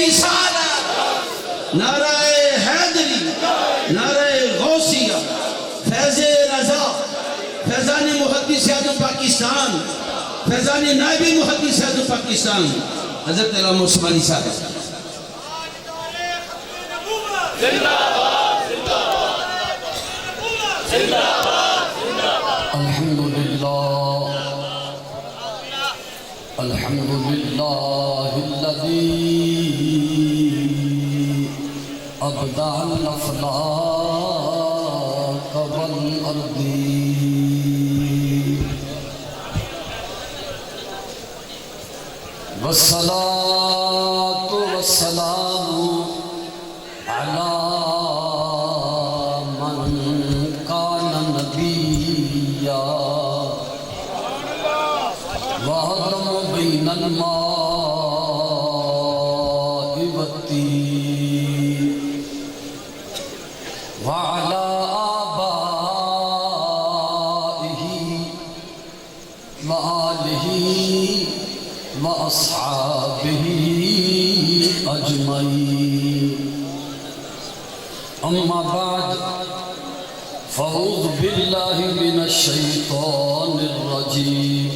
رسالت، نعرہ حیدری، نعرہ غوثیہ، فیض رضا، فیضان محدث اعظم پاکستان، فیضان نائب محدث اعظم پاکستان حضرت علامہ عثمانی صاحب. الحمدللہ الذی ابدع الافلاک والارض والصلاة والسلام علی من کان نبیا وَهَدَمُ بَيْنَ الْمَاءِ وَالطِّينِ وَعَلَىٰ آبَائِهِ وَآلِهِ وَأَصْحَابِهِ أَجْمَعِينَ. أما بعد فأعوذ بالله من الشيطان الرجيم.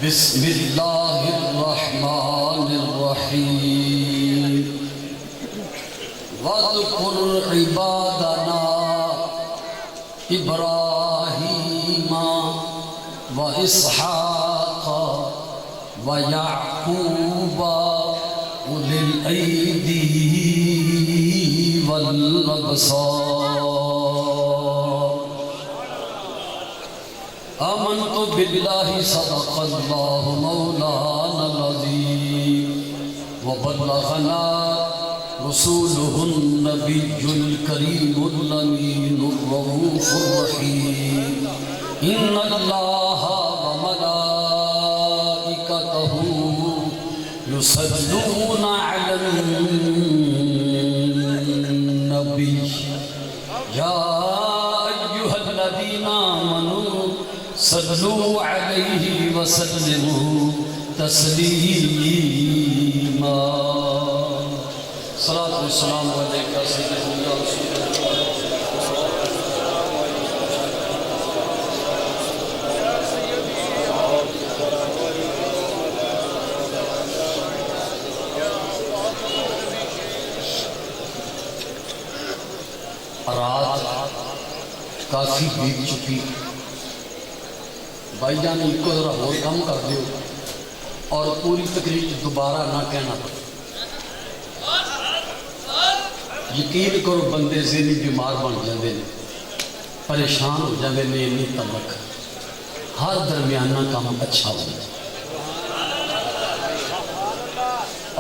بسم اللہ الرحمن الرحیم. وَاذْكُرْ عِبَادَنَا إِبْرَاهِيمَ وَإِسْحَاقَ وَيَعْقُوبَ أُولِي الْأَيْدِي وَالْأَبْصَارِ. آمنت باللہ صدق اللہ مولانا العظیم وبلغنا رسوله النبی الکریم الامین الرؤوف الرحیم. ان اللہ وملائکتہ یصلون علی النبی یا ایہا الذین آمنوا صلوا علیہ وسلموا تسلیما. صلاۃ والسلام علیکہ سیدنا رسول اللہ. رات کافی بیت چکی. بھائی جان ایک کو ذرا اور کم کر دیو اور پوری تقریر دوبارہ نہ کہنا. یقین کرو بندے ذہنی بیمار بن جاندے نے، پریشان ہو جاندے نے. انی تلک ہر درمیانہ کام اچھا ہو جائے.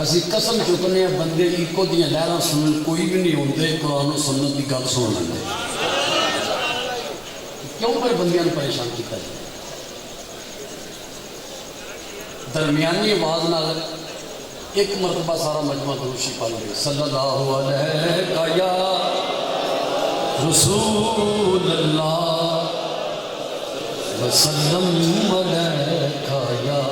اسی قسم چکنے ہیں بندے ایکو دیاں لہراں سنن کوئی بھی نہیں ہوندے قرآن و سنت کی گل سن لیندے. کیوں پر بندیاں نے پریشان کیتا جائے؟ درمیانی آواز نال ایک مرتبہ سارا مجمع دروشی پڑھ لے. صلی اللہ علیہ یا رسول اللہ وسلم علیہ یا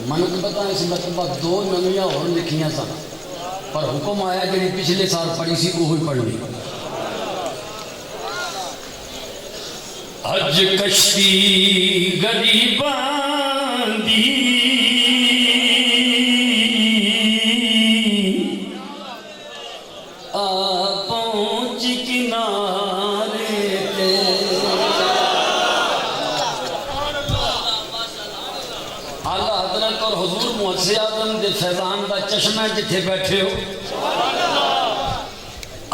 من کو پتا اس مرتبہ دو نمیاں اور لکھیاں سن پر حکم آیا کہ پچھلے سال پڑھی سی وہی پڑھنی. اج کشتی غریباں دی آ پہنچ کنارے تے. اعلیٰ حضرت اور حضور محدث اعظم دے فیضان دا چشمہ جتھے بیٹھے ہو.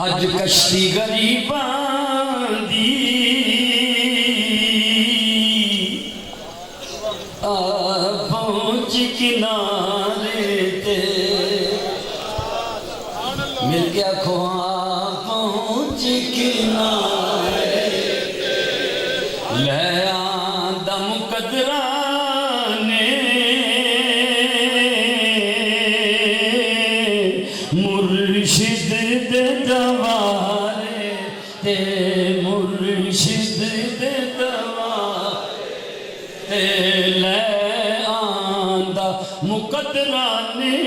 اج کشتی غریباں دی پہنچ کنارے تے. مل گیا کھواں پہنچ کنارے تے. لے آندا مقدرانے مرشد دے دوارے تے. مرشد دے دوارے تے. لے مقدرانے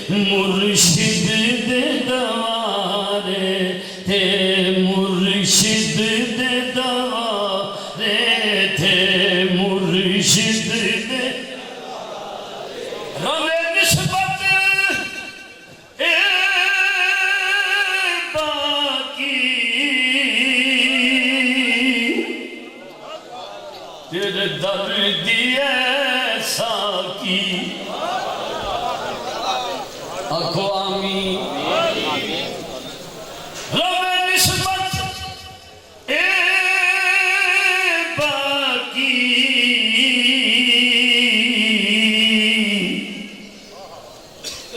مرشد دے دوارے تھے مرشد دے دوارے تھے مرشد دے روے نسبت اے باقی تیرے درد ایسا کی اقوامی رب نسبت اے باقی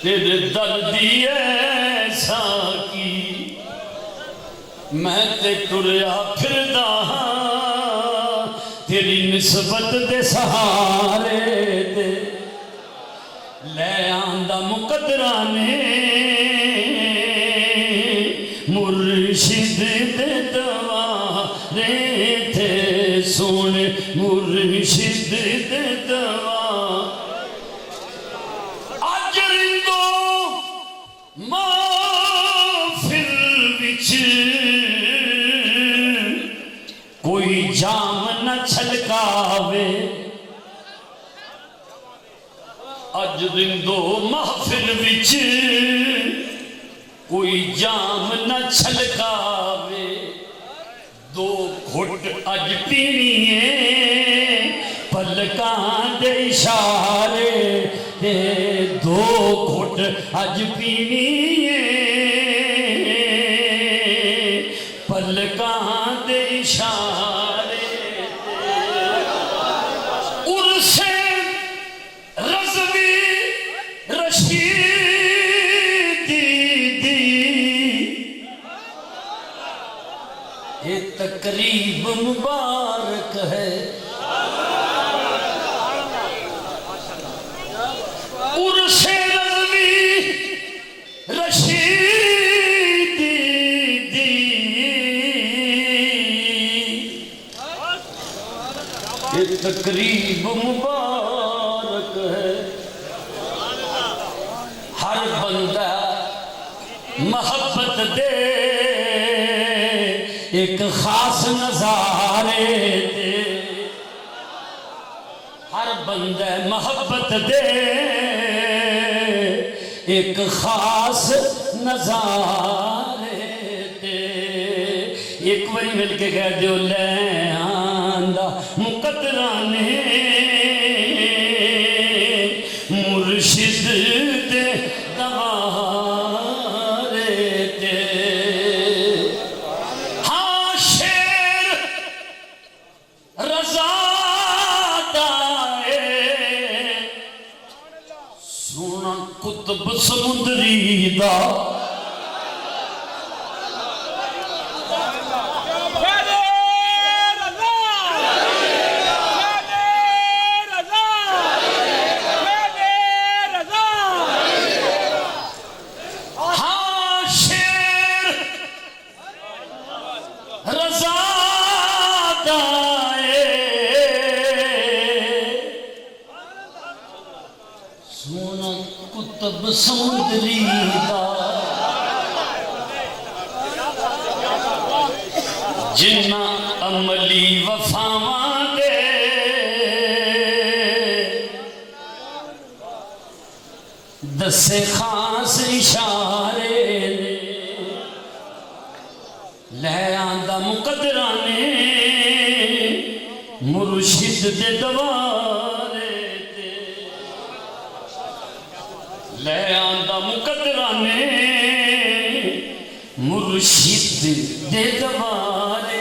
تیرے درد ایسا کی میں تے ٹریا پھردا تیری نسبت دے سہارے دے لے آندہ مقدرانے مرشد دے دوارے تھے سونے مرشد دے دوارے اج رندو محفل وچ کوئی جام نہ چھلکاوے اج رندو محفل وچ کوئی جام نہ چھلکاوے دو گھٹ اج پینیے پلکاں دے اشارے تے دو گھٹ اج پینیے پلکاں دے اشارے ارسے رضوی رشیدی دی یہ تقریب مبارک ہے ارسے رضوی رشیدی دی یہ تقریب مبارک ہے ہر بندہ محبت دے ایک خاص نظارے دے ہر بندہ محبت دے ایک خاص نظارے دے ایک باری مل کے کہہ دیو لے آندہ مقدرانے مرشد دے دوارے دے ہاں شیر رضا دائے سونا قطب سمندری دا قطب سمندری دا جنہ عملی وفاواں دے دسے خاص اشارے نے لے آندہ مقدرانے مرشد دے دوارے دے لے آندہ مقدرانے مرشد دے دوارے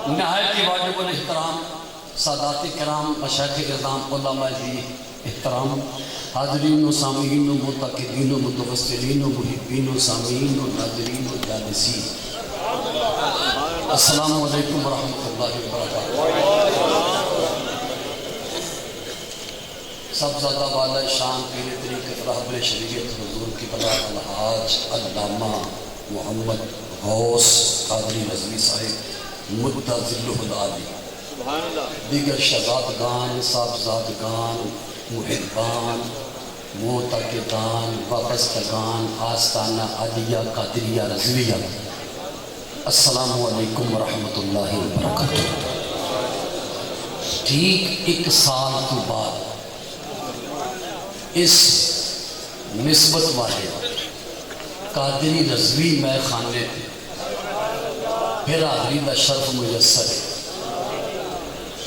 نہایت واجب الاحترام سادات کرام مشایخ اعظام علماء دی احترام حاضرین و سامعین و متقدین و متوسلین و محبین و سامعین و ناظرین و جالسین السلام علیکم ورحمۃ اللہ وبرکاتہ سب زیادہ والا شان پیر طریقت رہبر شریعت حضور کی بلا الحاج علامہ محمد غوث قادری رضوی صاحب مدہ ذلہ العالی دیگر شہزادگان، صاحبزادگان، محبان، معتقدان، وابستگان، آستانہ عالیہ قادریہ رضویہ، السلام علیکم ورحمۃ اللہ وبرکاتہ۔ ٹھیک 1 سال تو بعد اس نسبت والے قادری رضوی میں خانے تھے، پھر حاضری دا شرف میسر ہے۔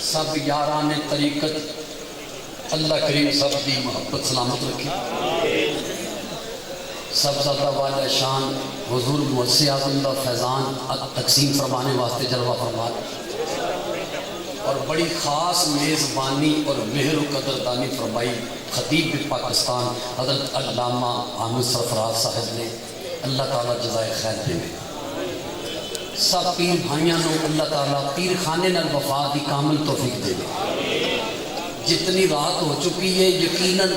سب یاران طریقت اللہ کریم سب دی محبت سلامت رکھی۔ سب زیادہ والا شان حضور موسی اعظم دا فیضان تقسیم فرمانے واسطے جلوہ فرما، اور بڑی خاص میزبانی اور مہر و قدردانی فرمائی خطیب پاکستان حضرت علامہ حامد سرفراز صاحب نے، اللہ تعالیٰ جزائے خیر دے۔ سب پیر بھائیاں نو اللہ تعالیٰ پیر خانے نال وفا دی کامل توفیق دے۔ جتنی رات ہو چکی ہے یقیناً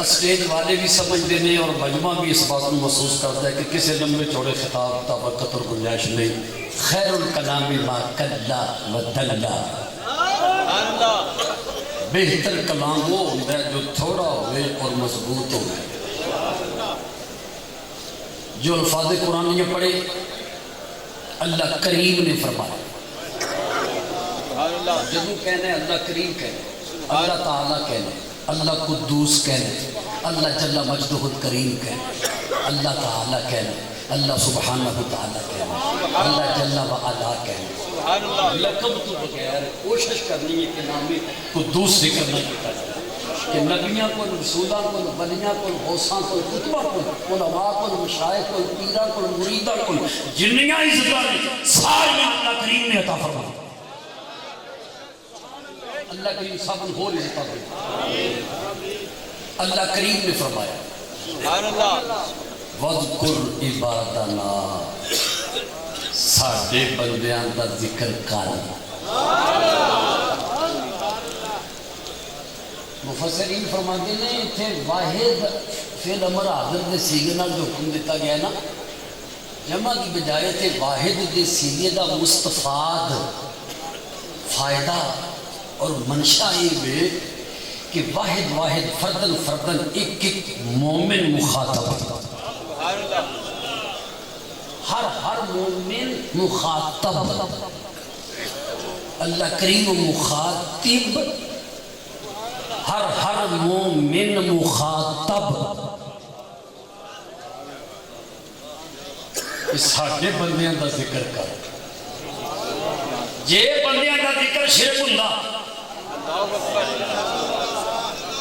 اسٹیج والے بھی سمجھتے ہیں اور مجمع بھی اس بات کو محسوس کرتا ہے کہ کسی لمبے چوڑے خطاب کا وقت اور گنجائش نہیں۔ خیر الکلام ما کلا و دلا، بہتر کلام وہ ہوتا ہے جو تھوڑا ہوئے اور مضبوط ہوئے۔ جو الفاظ قرآن یہ پڑھے اللہ کریم نے فرمایا، جدو کہنے اللہ کریم کہنے، اللہ تعالیٰ کہنے، اللہ قدوس کہنے، اللہ جل مجدہ الکریم کہنے، اللہ تعالیٰ کہنے، اللہ سبحانہ تعالیٰ کہنے، اللہ جل وعلا کہنے۔ لقب تو بغیر کوشش کرنی ہے کہ نام قدوس ذکر نہیں کیا جائے، کہ نبیاں کو، رسولاں کو، ولیاں کو، غوثاں کو، کتبہ کو، علماء کو، مشائخ کو، پیراں کو، مریداں کو، جنیاں عزتیں ساریاں اللہ کریم نے عطا فرمائی۔ اللہ کریم سب ہو عزتہ دے۔ اللہ کریم نے فرمایا وَذْكُرْ عِبَادَنَا، ساڈے بندیاں دا ذکر کر۔ مفسرین فرماتے ہیں اتنے واحد فعل امر حاضر دے سیغے نال جو حکم دیتا گیا ہے نا، جمع کی بجائے تھے واحد دے سیغے دا مستفاد فائدہ اور منشا یہ کہ واحد فردن ایک مومن مخاطب، ہر مومن مخاطب، اللہ کریم مخاطب، ہر مومن مخاطب۔ ساڈے بندیاں دا ذکر کر۔ جے بندیاں دا ذکر شرک ہوندا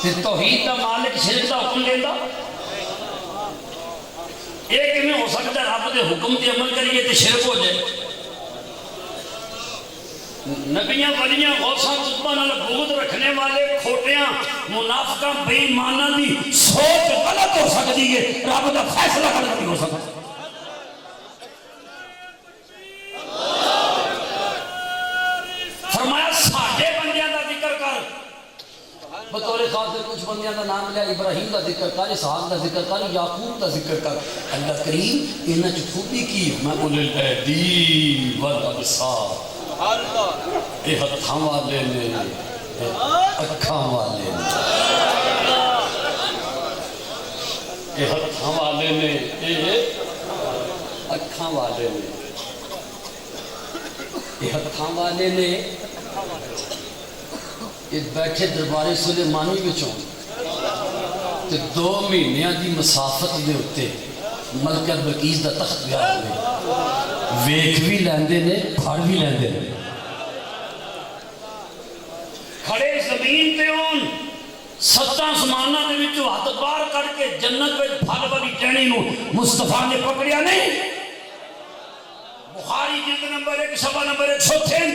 تے توحید دا مالک شرک دا حکم دیندا؟ ایک میں ہو سکتا ہے رب دے حکم تے عمل کریے تے شرک ہو جائے۔ نبیاں ولیاں غوثاں قطباں نال بغض رکھنے والے کھوٹیاں منافقاں بے ایماناں دی سوچ غلط ہو سکتی ہے، رب دا فیصلہ غلط نہیں ہو سکتا۔ فرمایا ساڈے بندیاں دا ذکر کر۔ بطور خاص کچھ بندیاں دا نام لیا، ابراہیم دا ذکر کر، اسحاق دا ذکر کر، یعقوب دا ذکر کر۔ اللہ کریم انہاں چ خوبی کی میں اولل ایدی والابصار، اے ہتھاں والے نے، اے اکھاں والے نے، اے ہتھاں والے نے، اے اکھاں والے نے، اے ہتھاں والے نے۔ یہ بیٹھے دربار سلیمانی وچوں تے 2 مہینیاں دی مسافت دے اتے ملکہ بلقیس دا تخت گیا ہوئے، ویکھ بھی لیندے نے، پھڑ بھی لیندے نے۔ کھڑے زمین تے ہون 7 آسماناں دے وچوں ہاتھ باہر کر کے جنت وچ پھل والی ٹہنی نو مصطفیٰ نے پکڑیا نہیں۔ بخاری جلد نمبر 1 صفحہ نمبر 103۔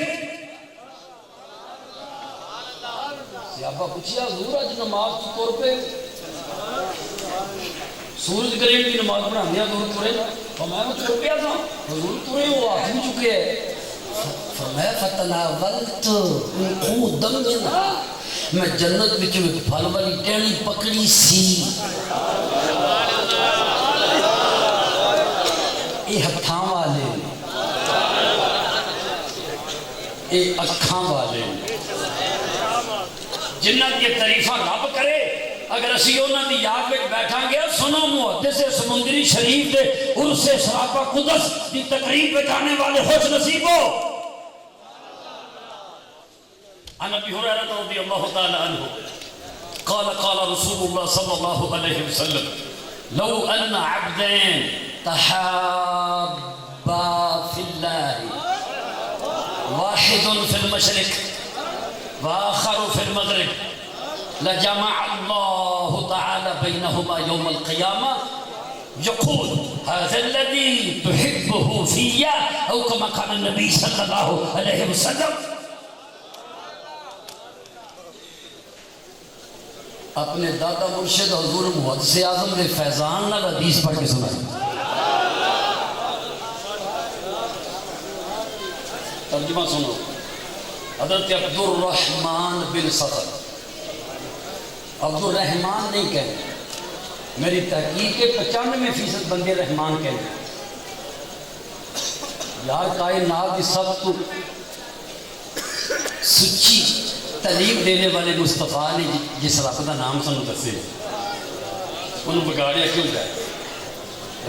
صحابہ پوچھیا حضور اج نماز تور پہ، سورج کریم کی نماز پڑھاندیاں دور ترے، میں تر پیا تھا، حضور ترے وہ آ بھی چکے ہیں۔ فرمایا فتناولت عودا منھا، میں جنت وچ پھل والی ٹہنی پکڑی سی۔ یہ ہتھاں والے یہ اکھاں والے جنہ کی تعریفہ رب کرے اگر اسی انہاں دی یاد وچ بیٹھا گیا سنو محدث سمندری شریف دے عرس سراپا قدس دی تقریب پہ جانے والے خوش نصیب ہو. عن ابی ہریرہ رضی اللہ تعالی عنہ قال قال رسول اللہ صلی اللہ علیہ وسلم لو ان عبدین تحابا فی اللہ واحد فی المشرق وآخر فی المغرب لجمع اللہ تعالی بینہما یوم القیامہ یقول هذا الذي تحبه فيا او كما قال النبي صلی اللہ علیہ وسلم. اپنے دادا مرشد حضور محدث اعظم نے فیضان نال حدیث پڑھ کے سنائی. ترجمہ سنو. حضرت عبد الرحمن بن صخر، عبد الرحمن نہیں کہنے، میری تحقیق کے 95% بندے رحمان کہنے. یار کائنات کی سب تو سچی تعلیم دینے والے مصطفیٰ نے جس رب کا نام سنو دسے انہوں بگاڑیا کیوں جائے؟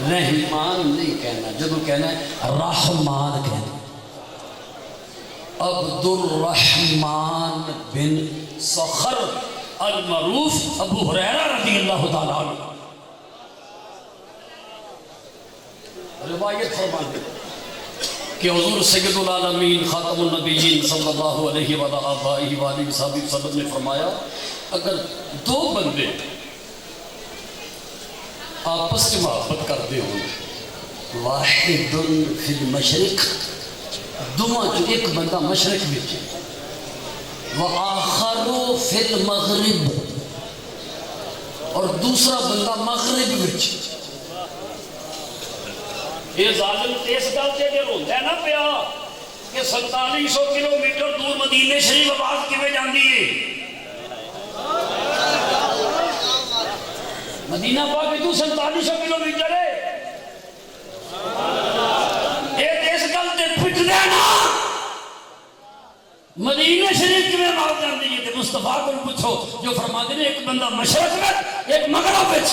رحمان نہیں کہنا، جب کہنا ہے رحمان کہنا. عبد الرحمن بن صخر المعروف ابو ہریرہ رضی اللہ تعالیٰ عنہ روایت فرماتے کہ حضور سید العالمین خاتم النبیین صلی اللہ علیہ وآلہ وسلم نے فرمایا اگر دو بندے آپس میں محبت کرتے ہوں واحد فی المشرق دونوں جو ایک بندہ مشرق وچ وآخر فی المغرب اور دوسرا بندہ مغرب وچ. یہ ظالم اس گل سے جو روندا ہے نا پیا کہ 4700 کلومیٹر دور مدینے شریف آواز کیویں جاندی ہے؟ مدینہ پاک تو 4700 کلومیٹر ہے. یہ اس گل تے پٹدا ہے نا مدینہ شریف کیویں آواز جاندی ہے تے مصطفیٰ کو پوچھو جو فرماتے ہیں ایک بندہ مشرق میں ایک مغرب وچ.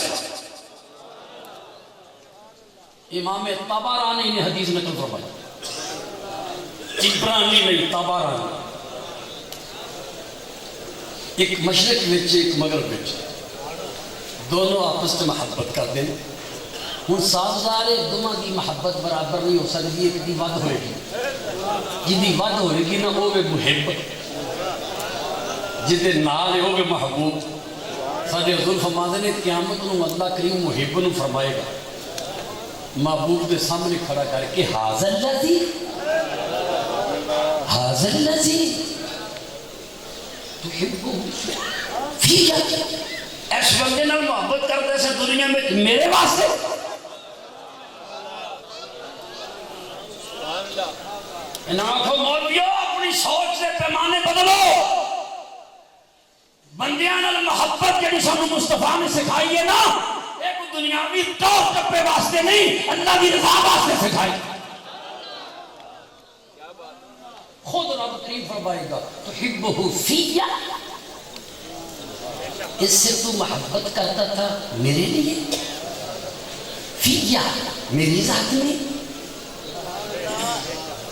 امام طبرانی نے حدیث نقل فرمایا، عبرانی نہیں طبرانی. ایک مشرق وچ ایک مغرب وچ دونوں آپس میں محبت کرتے ہیں. ہوں سازدار دونوں کی محبت برابر نہیں ہو سکتی، ایک دی ود ہوئے گی جی ود ہوئے گی نا وہ محب جی نال وہ محبوب. سارے حضور فرماتے ہیں قیامت نو اللہ کریم محب نو فرمائے گا محبوب کے سامنے کھڑا کر کے حاضر لذی تحبہ فیہ، اس بندے نال محبت کرتے سے دنیا میں میرے واسطے. انہاں آنکھوں مولویو اپنی سوچ سے پیمانے بدلو. بندیاں نال محبت جڑی سانو مصطفیٰ نے سکھائی ہے نا ایک دنیاوی طور ٹپے واسطے نہیں اللہ کی رضا واسطے سکھائی. خود رب کریم فرمائے گا تحبہ فیہ، اس سے تو محبت کرتا تھا میرے لیے، فیہ میری ذات میں.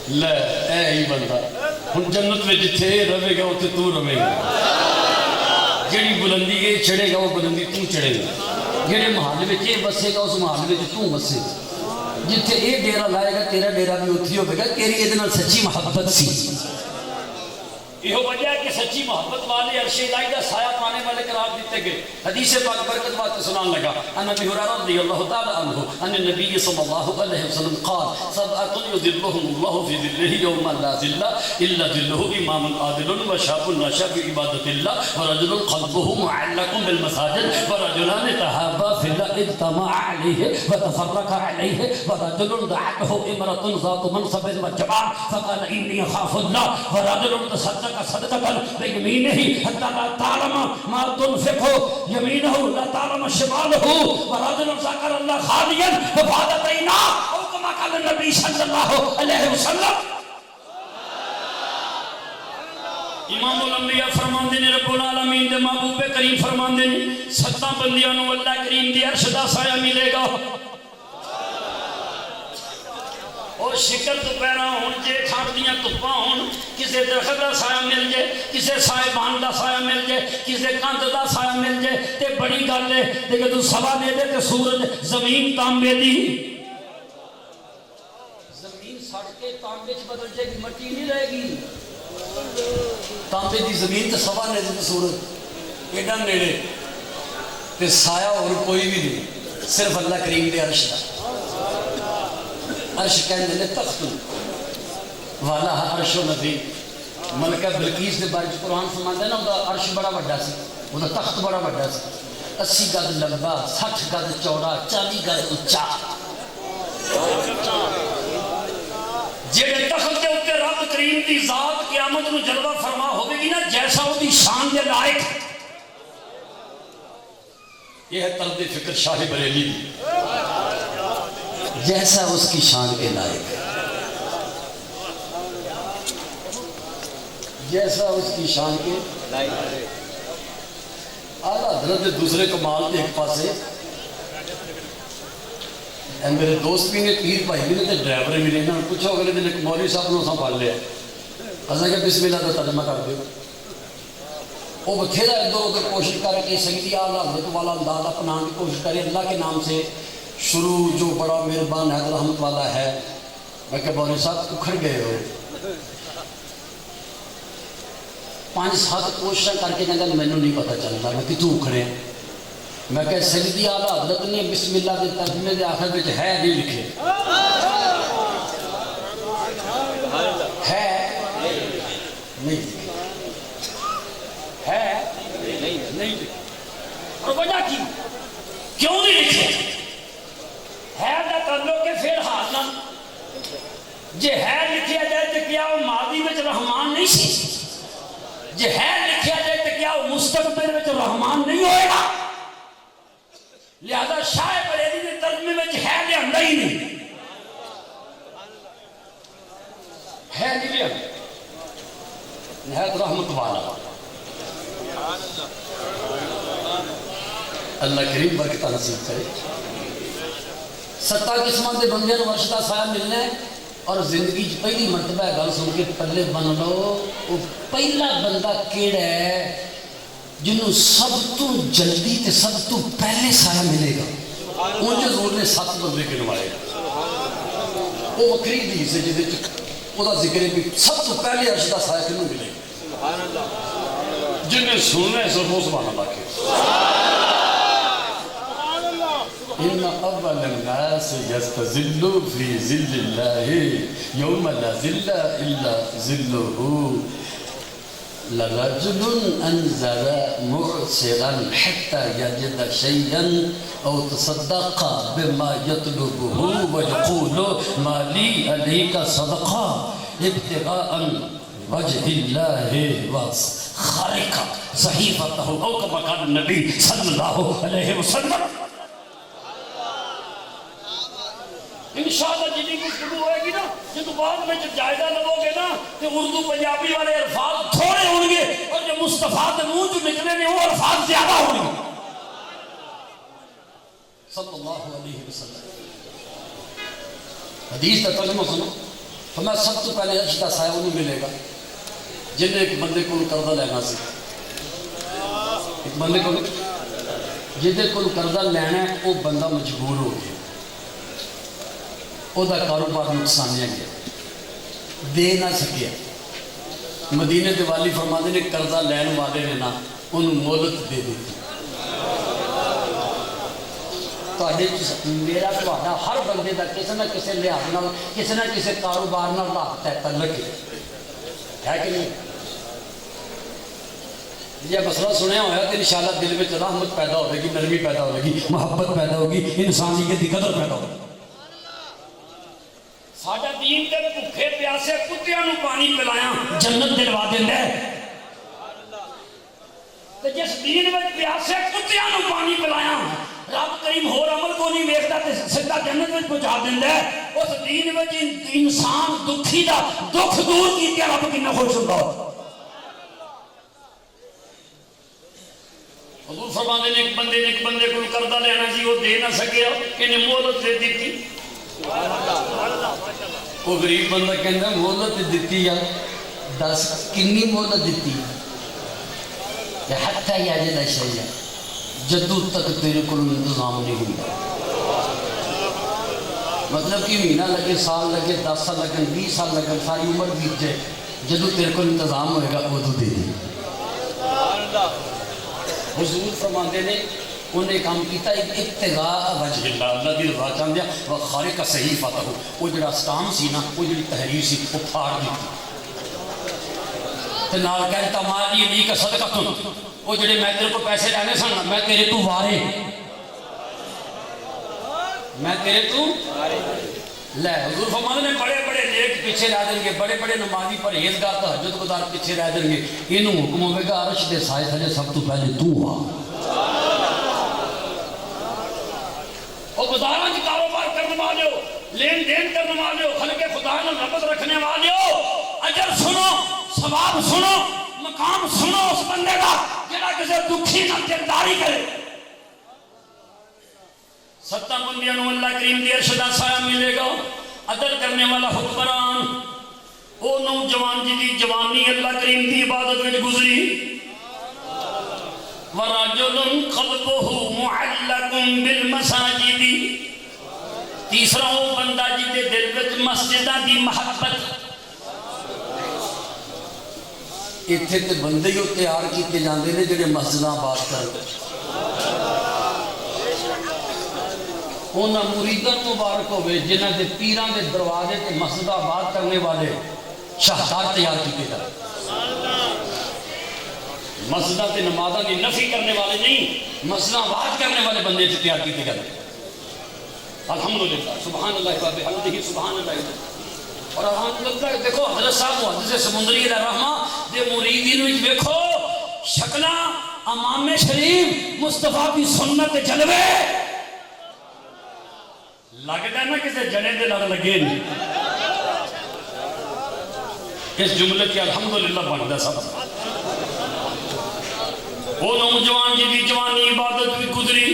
لے اے ہی بندہ ہن جنت میں جتھے رہے گا اتنے تو رہے گا. جڑی بلندی کے چڑھے گا وہ بلندی تو چڑھے گا. جڑے محل میں یہ بسے گا اس محل میں تو بسے گا. جتھے یہ ڈیرا لائے گا تیرا ڈیرا بھی اتھی ہوگا. تیری یہ سچی محبت سی. یہ وجہ ہے کہ سچی محبت والے عرش الہی کا سایہ پانے والے قرار دیتے گئے. حدیث پاک برکت بات سنان لگا ان ابی ہریرہ رضی اللہ تعالی عنہ ان النبی صلی اللہ علیہ وسلم قال سبعۃ یظلهم اللہ فی ظلہ یوم لا ظل الا ظلہ امام عادل وشاب نشا فی عبادۃ اللہ ورجل قلبه معلق بالمساجد ورجلان تحابا فی اللہ اجتمع علیہ وتفرقا علیہ ورجل دعته امرأة ذات منصب وجمال فقال انی اخاف اللہ ورجل تصدق صدقة بيمينه حتى لا تعلم ما تنفق يمينه لا تعلم شماله ورجل ذكر الله خاليا ففاضت عيناه او كما قال النبي صلى الله عليه وسلم. امام الانبیاء فرماندے نے رب العالمین دے محبوب کریم فرماندے نے 7 بندیاں نو اللہ کریم دی عرش دا سایہ ملے گا اور شکر تو پیرا ہون جے ٹھنڈ دیاں دھپاں ہون کسے درخت دا سایہ مل جائے کسے صاحبان دا سایہ مل جائے کسے کندھ دا سایہ مل جائے تے بڑی گل ہے تے کہ تو سوا دے دے تے سورج زمین تانبے دی زمین سڑ کے تانبے چ بدل جائے گی مٹی نہیں رہے گی تانبے دی زمین تے سوا دے دے سورج ایڈا نیڑے تے سایہ اور کوئی بھی نہیں صرف اللہ کریم دے عرش دا عرش کہنے لے تخت والا عرش و نبی ملکہ بلقیس دے بارے قرآن فرماتا ہے نا وہ عرش بڑا بڑا سی وہ تخت بڑا بڑا سی 80 گز لمبا 60 گز چوڑا 40 گز اچا جیڑے تخت کے اوپر رب کریم دی ذات قیامت نو جلوہ فرما ہوگی گی نا جیسا وہ دی شان دے لائق یہ ہے طرز فکر شاہ بریلی دی جیسا اس کی شان کے لائق جیسا اس کی شان کے لائق اعلیٰ حضرت دوسرے کمال دے ایک پاسے میرے دوست بھی نے پیر بھائی بھی نے ڈرائیور بھی نے پوچھا اگلے دن ایک مولوی صاحب نے اساں پڑھ لیا اساں کہ بسم اللہ کا ترجمہ کر دو وہ بتھیرا ادھر ادھر کوشش کر کے سیدی اعلیٰ حضرت والا انداز اپنانے کی کوشش کرے اللہ کے نام سے شروع جو بڑا مہربان ہے رحمت والا ہے میں کہ مولوی صاحب اکھڑ گئے ہو 5-7 کوششیں کر کے کہتے ہیں مینوں نہیں پتہ چلتا میں کتوں اکھڑے ہیں میں کہ سیدی اعلیٰ حضرت نے بسم اللہ کے ترجمے کے آخر میں ہے نہیں لکھے ہے نہیں ہے نہیں لکھے اور وجہ کیوں نہیں لکھے ہے دا کر لو کہ پھر حاصل جے ہے لکھیا جائے تو کیا وہ ماضی میں رحمان نہیں سی جے ہے لکھیا جائے تو کیا وہ مستقبل میں رحمان نہیں ہوئے گا لہذا شاہ بریلی نے ترجمے میں ہے لیا نہیں ہے نہیں لیا نہایت رحمت والا اللہ کریم برکتہ نصیب کرے 7 قسموں کے بندے نو عرش دا سایہ ملنا ہے اور زندگی پہلی مرتبہ گل سن کے پلے بن لو وہ پہلا بندہ کیڑا ہے جنہوں سب تو جلدی تے سب تو پہلے سایہ ملے گا انجھے زور نے 7 بندے گنوائے وہ وکری دی سے جدے وہ دا ذکر بھی سب تو پہلے عرش دا سایہ کنوں ملے گا جنہیں سننا ہے سب وہ سبحان اللہ کے إن أول الناس يستظل في ظل الله يوم لا ظل إلا ظله لرجل أنزل معسرا حتى يجد شيئا أو تصدق بما يطلبه ويقول ما لي عليك صدقة ابتغاء وجه الله وخارق صحيفته أو كما قال النبي صلى الله عليه وسلم انشاءاللہ جنہی گفتگو ہوئے گی نا جب بعد میں جب جائزہ لگو گے نا کہ اردو پنجابی والے الفاظ تھوڑے ہوں گے اور جو مصطفیٰ کے منہ جو نکلے نے وہ الفاظ زیادہ ہوں گے صلی اللہ علیہ وسلم حدیث کا ترجمہ سنو ہمیں سب تو پہلے عرش دا سایہ انہوں ملے گا جن ایک بندے کو قرضہ لینا سی ایک بندے کو جن کو قرضہ لینا ہے وہ بندہ مجبور ہو گیا وہ کاروبار نقصانیا گیا دے نہ سکیا مدینے کے والی فرماتے نے قرضہ لین والے نے نا انہوں مہلت دے دیتی میرا تھوڑا ہر بندے کا کسی نہ کسی لحاظ کسی نہ کسی کاروبار رابطہ ہے تعلق ہے کہ نہیں یہ مسئلہ سنیا ہوا تو انشاءاللہ دل میں رحمت پیدا ہوگی نرمی پیدا ہوگی محبت پیدا ہوگی انسانیت کی قدر پیدا ہوگی ساڈا دین تے بھوکے پیاسے کتیاں نو پانی پلایا جنت دلوا دیندا ہے تے جس دین وچ پیاسے کتیاں نو پانی پلایا رب کریم ہور عمل کو نہیں ویکھدا تے سیدھا جنت وچ پہنچا دیندا ہے اس دین وچ انسان دکھی دا دکھ دور کیتے رب کتنا خوش ہوندا حضور فرماتے ہیں ایک بندے کو قرضہ لینا سی وہ دے نہ سکیا انہیں مہلت دے دیتی. وہ غریب بندہ کہنا مہلت دیتی ہے. دس کنی مہلت دیتی ہے حتیٰ یاجد شیئا جدو تک تیرے کو انتظام نہیں ہوگا. مطلب کہ مہینہ لگے سال لگے 10 سال لگن 20 سال لگن ساری عمر بیت جائے جدو تیرے کو انتظام ہوئے گا وہ تو دے دے. حضور فرماتے نے انہیں کام کیتا ابتغاء وجہ اللہ اللہ دی رضا چاہتے ہیں وہ خالق کا صحیح فتح ہو. وہ جڑا اسٹام سی نا وہ جڑی تحریر سی وہ پھاڑ دیتی تو نال کہتا مالی علی کا صدقہ تن وہ جڑے میں تیرے کو پیسے لینے سن میں تیرے تو وارے میں تیرے تو لے. حضور فرماتے نے بڑے بڑے نیک پیچھے رہ دیں گے بڑے بڑے نمازی پرہیزگار تہجد گزار پیچھے رہ دیں گے. انہوں حکم ہوئے گا عرش دے سائے تھلے سب تو پہلے تو آ. اور گزارا کی کاروبار کرنے والے ہو لین دین کرنے والے ہو خلق خدا نے ربط رکھنے والے ہو اجر سنو ثواب سنو مقام سنو اس بندے کا جڑا کسی دکھی نہ کرداری کرے. 7 بندیاں نو اللہ کریم دی ارشد دا سایہ ملے گا. عدل کرنے والا حکمران او نوجوان جی دی جوانی اللہ کریم دی عبادت وچ گزری. وَرَجُلٌ قَلْبُهُ مُعَلَّقٌ بِالْمَسَاجِدِ. تیسرا وہ بندہ جی دے دل وچ مسجداں دی محبت. اتنے تے بندے ہی تیار کیتے جاندے نے جڑے مسجداں آباد کرن. انہاں مریداں مبارک ہوئے جنہاں دے پیراں دے دروازے تے مسجد آباد کرنے والے شاہکار تیار کیتے جاندے. مسجداں تے نمازاں دی نفی کرنے والے نہیں مسجد آباد کرنے والے بندے تیار کیتے جاندے. الحمدللہ سبحان اللہ و بحمدہ سبحان اللہ. اور الحمدللہ دیکھو حضرت صاحب محدث سمندری علیہ رحمہ دے مریدین وچ دیکھو شکلاں امام شریف مصطفیٰ کی سنت جلوے لگتا ہے نا کسی جنے دے لگ لگے نہیں. اس جملے کی الحمدللہ بنتا سب. وہ نوجوان جی دی جوانی عبادت بھی گزری.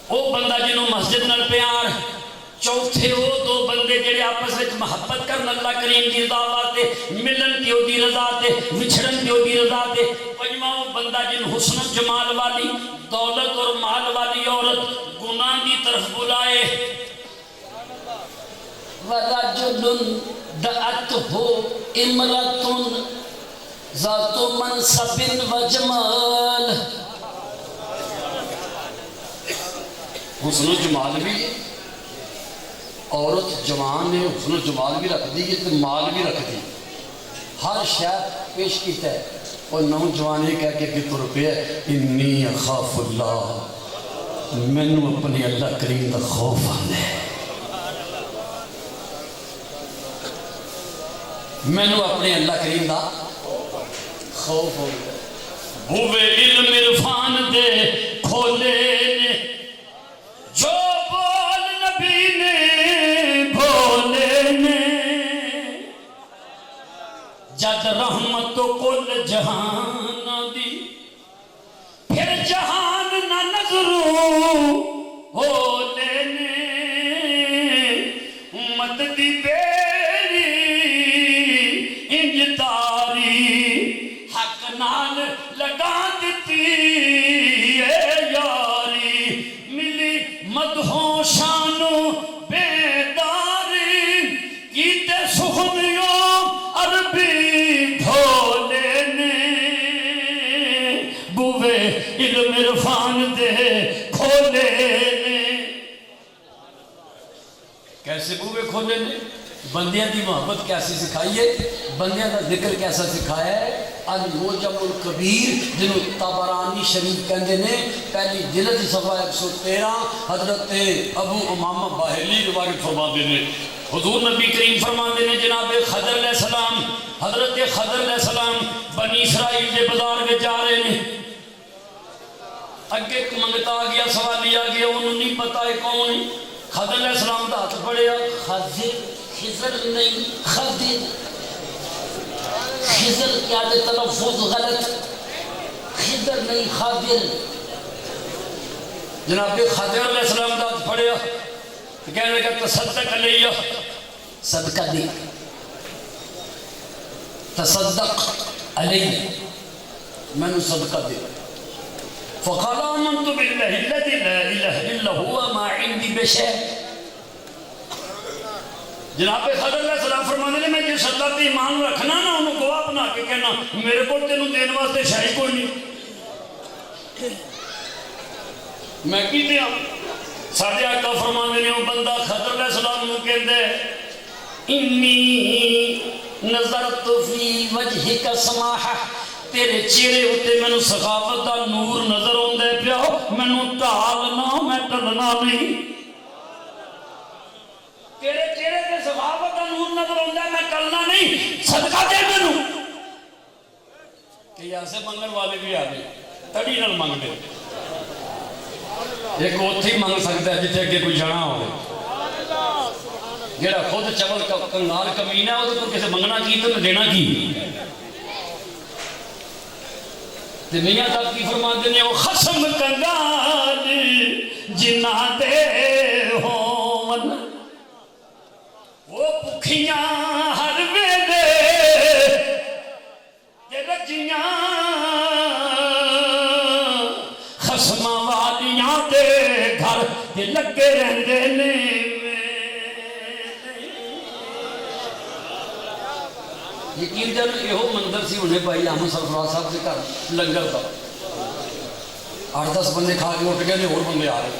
وہ بندہ جنہوں مسجد نال پیار. چوتھے وہ 2 بندے جڑے آپس وچ محبت کرن اللہ کریم دی رضا واسطے ملن دیو دی رضا تے وچھڑن دیو دی رضا تے. پنجواں وہ بندہ جن حسن و جمال والی دولت اور مال والی عورت گناہ دی طرف بلائے. وَرَجُلٌ دَعَتْهُ اِمْرَةٌ ذَاتُ مَنْصَبٍ وَجَمَالٍ. حسن و جمال بھی ہے عورت جوان ہے حسن و جمال بھی رکھ دی ہے مال بھی رکھ دی ہر شاید پیش کیتا ہے. اور نوجوانے کہہ کے کہ تر پہ انی اخاف اللہ میں نو اپنے اللہ کریم دا خوف آنے میں نو اپنے اللہ کریم دا خوف آنے. ہوئے علم عرفان دے کھولے نے جو بول نبی نے بھولے نے جد رحمت کل جہان دی پھر جہان نہ نظروں ہو لینے امت دی بیری انج تاری حق نال لگا دیتی اے یاری ملی مدحوں شانوں بیداری کیتے سخنیوں عربی دھولے نے بوے علم عرفان دے کھولے نے. کیسے بوے کھولے نے؟ بندیاں دی محبت کیسے سکھائیے بندیاں دا ذکر کیسا سکھایا ہے. المعجم الکبیر جنہوں طبرانی شریف کہندے نے پہلی جلد صفحہ 113 حضرت ابو امامہ باہلی روایت فرماتے ہیں. حضور نبی کریم فرماتے ہیں جناب خضر علیہ السلام حضرت خضر علیہ السلام بنی اسرائیل کے بازار میں جا رہے ہیں. اگے منگتا آ گیا سوالی آ گیا انہوں نہیں پتا ہے کون ہے. خضر علیہ السلام دا ہاتھ پڑیا خضر نہیں خضر خضر کیا دے تلفظ غلط خضر نہیں خاضر. جناب خضر علیہ السلام دا پڑھیا کہنے لگا تصدق علیہ صدقہ دی تصدق علیہ میں نے صدقہ دی. فقال آمنت باللہ الذی لا الہ الا ہوا ما عندی بشیء. جناب خضر علیہ السلام فرمانے نے میں جس اللہ پہ ایمان رکھنا نا انہوں گواہ بنا کے کہنا میرے کو تینوں دین واسطے شاہی کوئی نہیں. میں کی دیا ساڑھے آقا فرمانے نے وہ بندہ خضر علیہ السلام نے کہندے انی نظرت فی وجہک سماحہ تیرے چہرے ہوتے میں نے سخاوت کا نور نظر ہوندے پیا میں نے ٹالنا میں ٹلنا نہیں. تیرے چہرے کے سخاوت کا نور نظر ہوندے میں ٹلنا نہیں صدقہ دے میں نے. کہ یہاں سے منگل والے بھی آگے تڑی نل منگ دے. ایک اوتھی منگ سکتا ہے جتے اگے کوئی جانا ہوئے جیڑا خود چول کنگال کمینہ ہے وہ تو کسے منگنا کی تو میں دینا کی. میاں صاحب کی فرماتے ہیں وہ خسم کنگال جنہ دے ہون وہ پکھیاں ہر ویلے تے رجیاں خسماں والیاں دے گھر تے لگے رہندے نے. یقین جانو یہ مندر سی انہیں بھائی احمد سرفراز صاحب سے گھر لنگر تھا 8-10 بندے کھا کے اٹھ گئے نے اور بندے آ رہے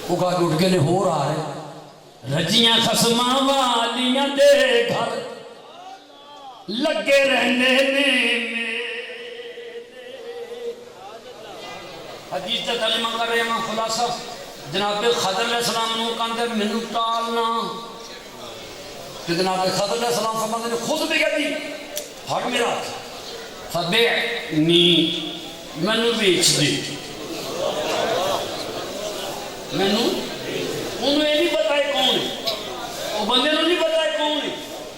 وہ کھا کے اٹھ گئے نے اور آ رہے رجیاں خسماں والیاں دے گھر لگے رہنے نے. حدیث کا ترجمہ کر رہے ہیں خلاصہ جناب خضر علیہ السلام نے کہا مینوں ٹالنا کہ جناب خضر علیہ السلام فرماتے ہیں خود بھی کہتی ہٹ میرا فبعنی مینوں بیچ دے. مینوں انہوں یہ نہیں پتا ہے کون ہے وہ بندے نے نہیں پتا ہے کون ہے.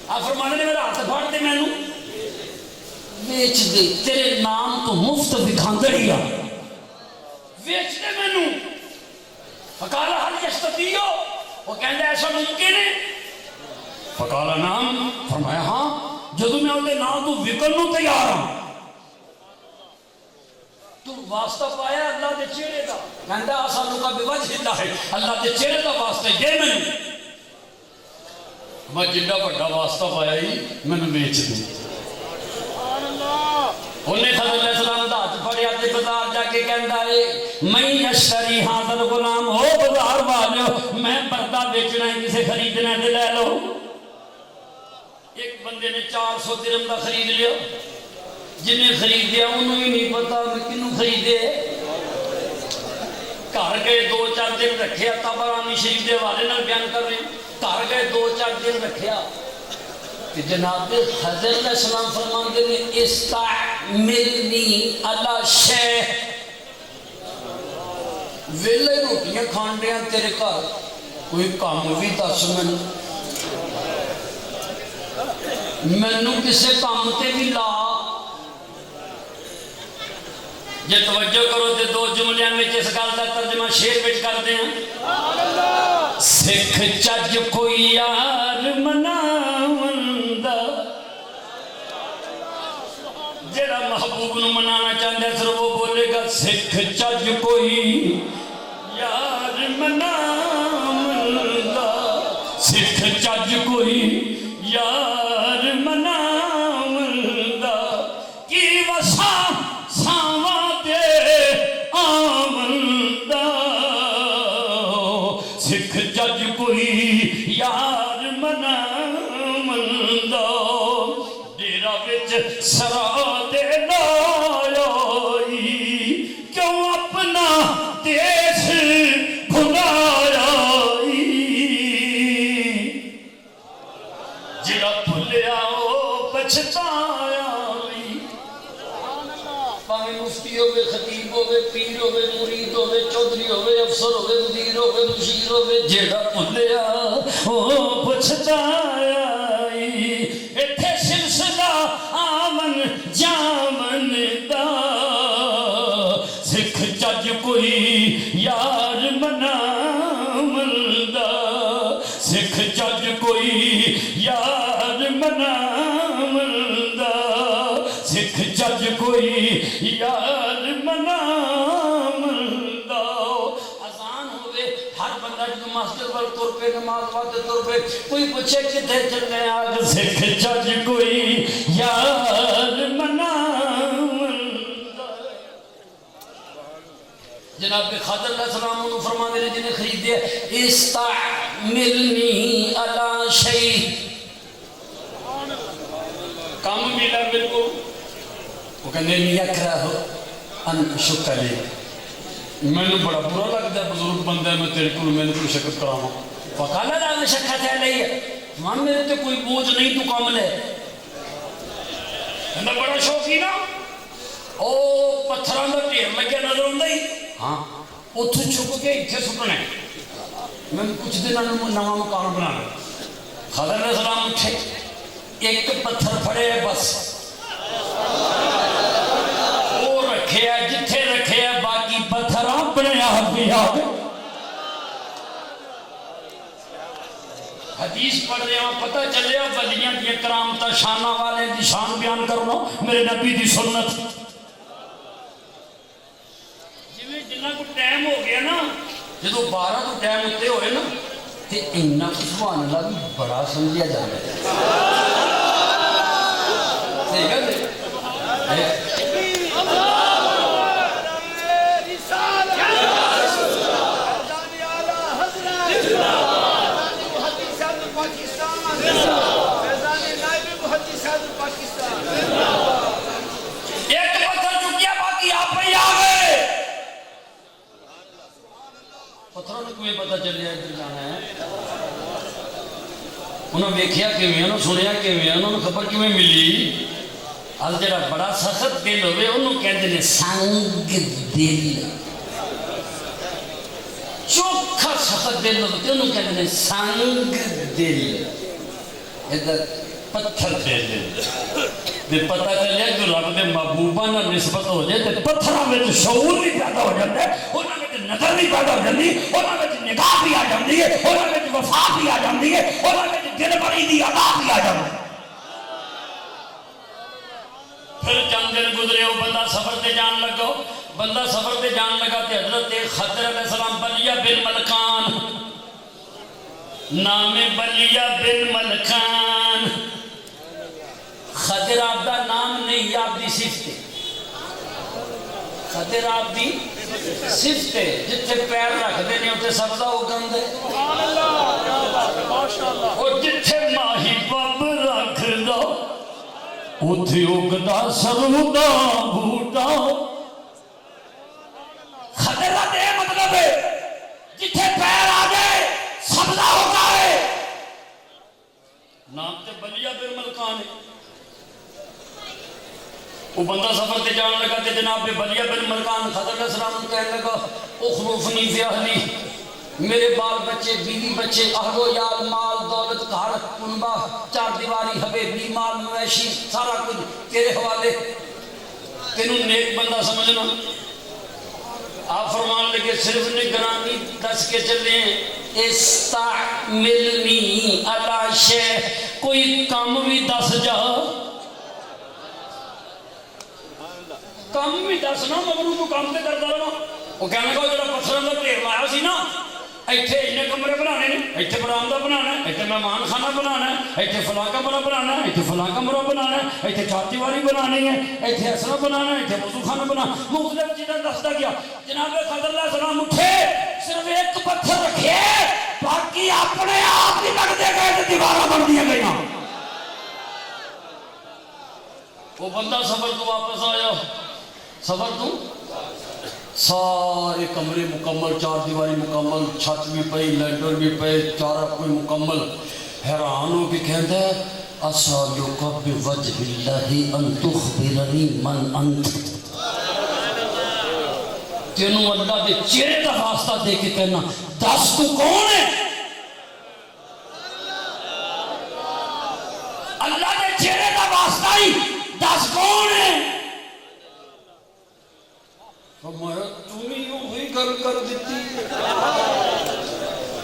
آپ فرمانے نے میرا ہاتھ پھاڑ دے مینوں بیچ دے تیرے نام تو مفت دکھاندڑی آ بیچ دے مینوں. فقال هل یستطیع وہ کہندے ایسا ممکن ہے. فقال نام فرمایا ہاں جدو میں انہیں نام تو وکل نو تیار ہوں. تو واسطہ پایا اللہ دے چہرے کا کہندہ آسانوں کا بوجہ اللہ ہے اللہ دے چہرے کا واسطہ دے میں جنہ بڑا واسطہ پایا ہی میں نے بیچ دی. انہیں خضر علیہ السلام دا ہاتھ پڑے آتے بازار جا کے کہندہ ہے میں یشتری حاضر غلام ہو بازار والے میں پردہ بیچنا ہے کسے خریدنا ہے لے لو. ایک بندے نے 400 درہم کا خرید لیا جنہیں خرید دیا انہوں ہی نہیں پتا میں کنوں خریدے. گھر گئے 2-4 دن رکھیا تبرانی شریف دے والے نال بیان کر رہے ہیں گھر گئے 2-4 دن رکھیا کہ جناب خضر علیہ السلام فرماندے نے استعملنی علی شیء ویلے روٹیاں کھان رہے ہیں تیرے گھر کوئی کام بھی دس مینوں کسے کام تے بھی لا. جے توجہ کرو تے 2 جملیاں وچ اس گل دا ترجمہ شعر وچ کردے ہیں سکھ چج کوئی یار مناوندا جڑا محبوب نو منانا چاہندا ہے صرف وہ بولے گا سکھ چج کوئی یار مناوندا سکھ چج کوئی یار مناوندا کی وسا ساواں دے آوندا سکھ جج کوئی یار مناوندا ڈیرا وچ سرا دے لائی کیوں اپنا دیس بھلایا جڑا بھلیا او پچھتایا. پاویں مفتی ہوے خطیب ہوے پیر ہوے مرید ہوے چودھری ہوے افسر ہوے وزیر ہوے مشیر ہوے جڑا بھلیا او پچھتایا. ایتھے سلسلہ آمن جامن دا کوئی یار منام دو اذان ہوئے ہر بندہ جو مسجد پر تر پہ نماز واسطے تر پہ کوئی پوچھے کتے چلنے آگ سے کھچا جی کوئی یار منام جناب خضر علیہ السلام انہوں فرما دے جنہیں خرید دیا استعملنی علی شیء کام ملا میرے کو وہ کہنے یکرہ ان شکلے میں نے بڑا برا لگتا ہے بزرگ بندہ ہے میں تیرے کو میں نے کوئی شکت کرا ہوں فقالا لا مشکت ہے نہیں ہے مان میرے تے کوئی بوجھ نہیں تو کامل ہے میں بڑا شوقی نا او پتھران دا ٹیر لگیا نظر ہوں دائی ہاں اتھو چھپ کے اتھے سکنے میں کچھ دن نواں مکان بنانا خضر علیہ السلام اٹھے ایک پتھر پھڑے بس وہ رکھے ہے جتھے رکھے ہے باقی پتھر اپنے آپ بھی آگے حدیث پڑھ رہے ہیں پتہ چلے ولیاں دی کرامت شانہ والے دی شان بیان کرنا میرے نبی دی سنت جنہاں کو ٹائم ہو گیا نا جدو 12 تو ٹائم ہوتے ہوئے نا تے انہاں کو سبحان اللہ بھی بڑا سمجھیا جاتا ہے ٹھیک ہے ایک پتھر چکیا باقی آپ پہ آ گئے پتھروں نے کوئی پتہ چل جائے کہ جانا ہے انہوں نے دیکھیا کہ میں انہوں سنیا کہ میں انہوں نے خبر کیوں ملی آج جڑا بڑا سخت دل ہوئے انہوں کہتے ہیں سنگ دل چوکھا سخت دل ہوتے انہوں کہتے ہیں سنگ دل ادھر پتھر دل دے پتہ چلیا جو رب دے محبوبہ نہ نسبت ہو جائے تے پتھراں وچ شعور نہیں پیدا ہو جاتا ہے انہاں وچ نظر نہیں پیدا ہو جاتی انہاں وچ نگاہ بھی آ جاتی ہے انہاں وچ وفا بھی آ جاتی ہے انہاں وچ دل بڑی دی ادا بھی آ جاتی ہے پھر چند دن گزرے ہو بندہ سفر تے جان لگا بندہ سفر تے جان لگا تے حضرت خضر علیہ السلام بلیہ بن ملکان نام بلیہ بن ملکان خضر آپ دا نام نہیں آپ دی صفت ہے خضر آپ دی صفت ہے جتھے پیر رکھ دے نہیں ہوتے سبزہ اگن دے اور جتھے ماہی باب رکھ دو اتھے اگدا سرودا بھوٹا خضر دے مطلب ہے جتھے پیر آ جائے سبزہ ہوتا ہے نام تے بلیہ بن ملکان ہے وہ بندہ سفر تے جان لگا تے جناب بلیہ بن ملکان خضر علیہ السلام کہنے لگا اخلفنی فی اہلی میرے بال بچے بیوی بچے اہل و یال مال دولت گھر کنبہ چار دیواری حویلی مال مویشی سارا کچھ تیرے حوالے تینوں نیک بندہ سمجھنا آپ فرمان لگے صرف نگرانی دس کے چلے ہیں استعملنی علی شیء کوئی کام بھی دس جا کام بھی دسنا مگروں کو کام تے کرتا رہنا وہ کہنے کو جڑا پتھراں دا ڈھیر لایا سی نا ایتھے انہیں کمرے بنانے نے ایتھے برآمدہ بنانا ہے ایتھے مہمان خانہ بنانا ہے ایتھے فلاں کمرہ بنانا ہے ایتھے فلاں کمرہ بنانا ہے ایتھے چار دیواری بنانی ہے ایتھے اسرا بنانا ہے ایتھے وضو خانہ بنانا مختلف چیزیں دستا گیا جناب خضر علیہ السلام اٹھے صرف ایک پتھر رکھے باقی اپنے آپ ہی لگ دے گئے تو دیوارہ بن دیا گیا وہ بندہ سفر تو واپس آیا سفر تو سارے کمرے مکمل چار دیواری مکمل چھت بھی پئی لینڈر بھی پئی چارہ کوئی مکمل حیران ہو کے کہتا ہے اسالک بوجہ اللہ ان تخبرنی من انت تینوں اللہ دے چہرے کا واسطہ دے کے کہنا دس تو کون ہے اللہ دے چہرے کا واسطہ ہی دس کون ہے فرمایا تمہیں یوں ہی کر دیتی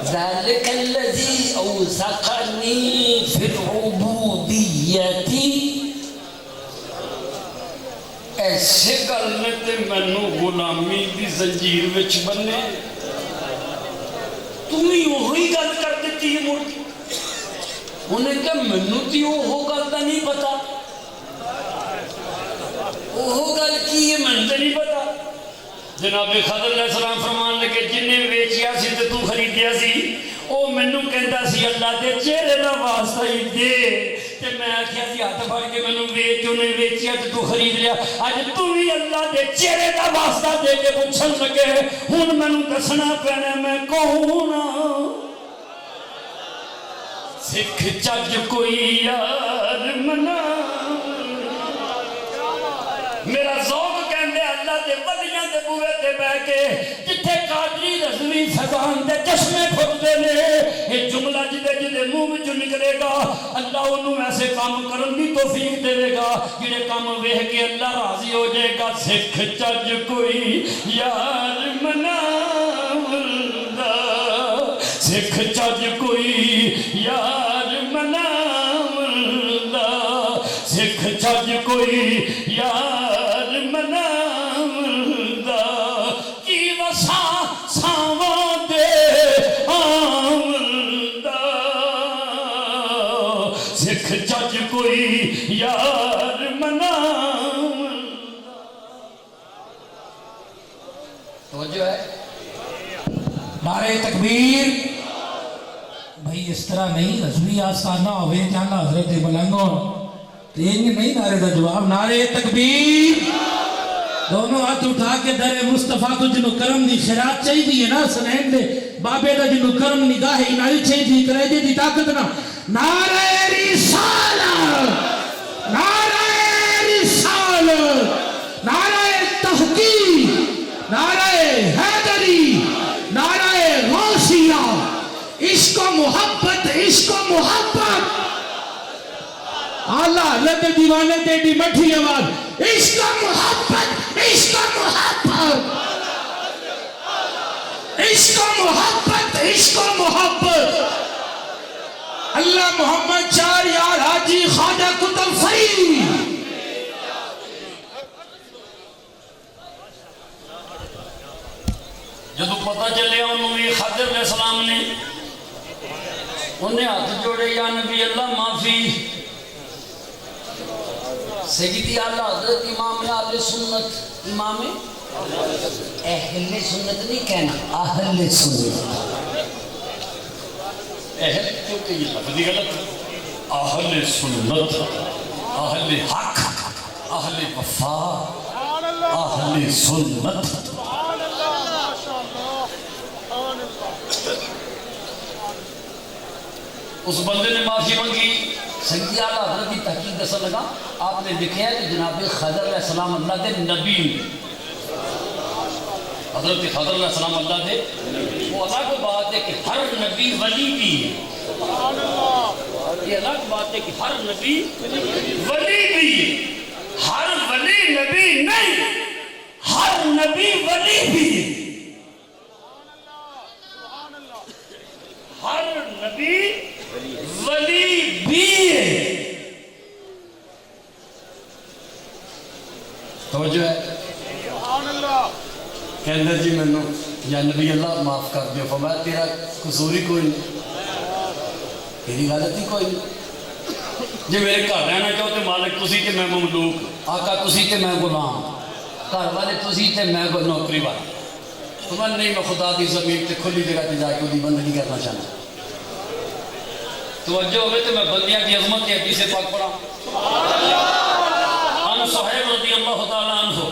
ذالک الذی اوثقنی فی العبودیت ایسے گل نے تے مینوں غلامی دی زنجیر وچ بننے تم ہی وہی گل کر دیتی ہے مڑ کے انہیں کہا مینوں تی وہ گل دا نہیں پتا وہ گل کی ہے من تے نہیں پتا جناب خضر علیہ السلام فرمان لگے جن نے ویچیا سی تے تو خریدیا سی او مینوں کہندا سی اللہ دے چہرے دا واسطہ ہی دے تے میں آکھیا سی ہاتھ پھڑ کے مینوں ویچ انہیں ویچیا تے تو خرید لیا اج تو بھی اللہ دے چہرے دا واسطہ دے کے پوچھن لگے ہن مینوں دسنا پینا میں کون سکھ چج کوئی یار منا میرا ذوق کہندے اللہ دے ولیاں دے بوئے تے بیٹھ کے جتھے قادری رضوی فضان دے چشمے کھلدے نے یہ جملہ جدے منہ وچوں نکلے گا اللہ انہوں ایسے کام کرن دی توفیق دے گا جڑے کام ویکھ کے اللہ راضی ہو جائے گا سکھ چج کوئی یار مناوندا سکھ چج کوئی یار مناوندا سکھ چج کوئی یار مناوندا کی وسا ساواں دے آوندا سکھ چج کوئی یار مناوندا توجہ ہے نعرہ تکبیر بھائی اس طرح نہیں رضوی آستانہ ہوئے جانا حضرت بلنگوں تین نہیں نعرے دا جواب نعرہ تکبیر دونوں ہاتھ اٹھا کے در مصطفیٰ تو جنہوں کرم دی خیرات چاہی دی ہے نا سنین دے بابے دا جنہوں کرم نگاہ انائی چاہی دی کریجے دی طاقت نا نعرہ رسالت نعرہ رسالت نعرہ تحقیق نعرہ حیدری نعرہ غوثیہ عشق و محبت عشق و محبت اللہ حضرت دیوانے تیڑی مٹھی آواز عشق و محبت عشق و محبت عشق و محبت عشق و محبت اللہ محمد چار یار حاجی خواجہ کتب فرید جدو پتہ چلے انہوں نے خضر علیہ السلام نے انہیں ہاتھ جوڑے یا نبی اللہ معافی سیدی اعلیٰ حضرت امام اہل سنت امام اہل سنت نہیں کہنا اہل سنت اہل کیونکہ یہ لفظی غلط اہل سنت اہل حق اہل وفا اہل سنت اس بندے نے معافی مانگی سیدی اعلیٰ حضرت کی تحقیق دسن لگا آپ نے لکھا ہے کہ جناب خضر علیہ السلام اللہ دے نبی حضرت خضر علیہ السلام اللہ دے وہ الگ بات ہے کہ ہر نبی ولی بھی ہے یہ الگ بات ہے کہ ہر نبی ولی بھی ہے ہر ولی نبی نہیں ہر نبی ولی بھی ہے ہر نبی ولی بھی ہے توجہ ہے کہندے جی میں یا نبی اللہ معاف کر دیا فرمایا تیرا قصوری کوئی نہیں تیری غلطی کوئی نہیں جی میرے گھر رہنا چاہو تو مالک تسی تے میں مملوک آقا تسی تے میں غلام گھر والے تسی تے میں نوکری والا فرمایا نہیں میں خدا دی زمین تے کھلی جگہ تے جا کے دی بندگی کرنا چاہنا توجہ ہوئے تو میں بندیاں کی عظمت کی حدیث پاک پڑھا عن صحیب رضی اللہ تعالیٰ عنہ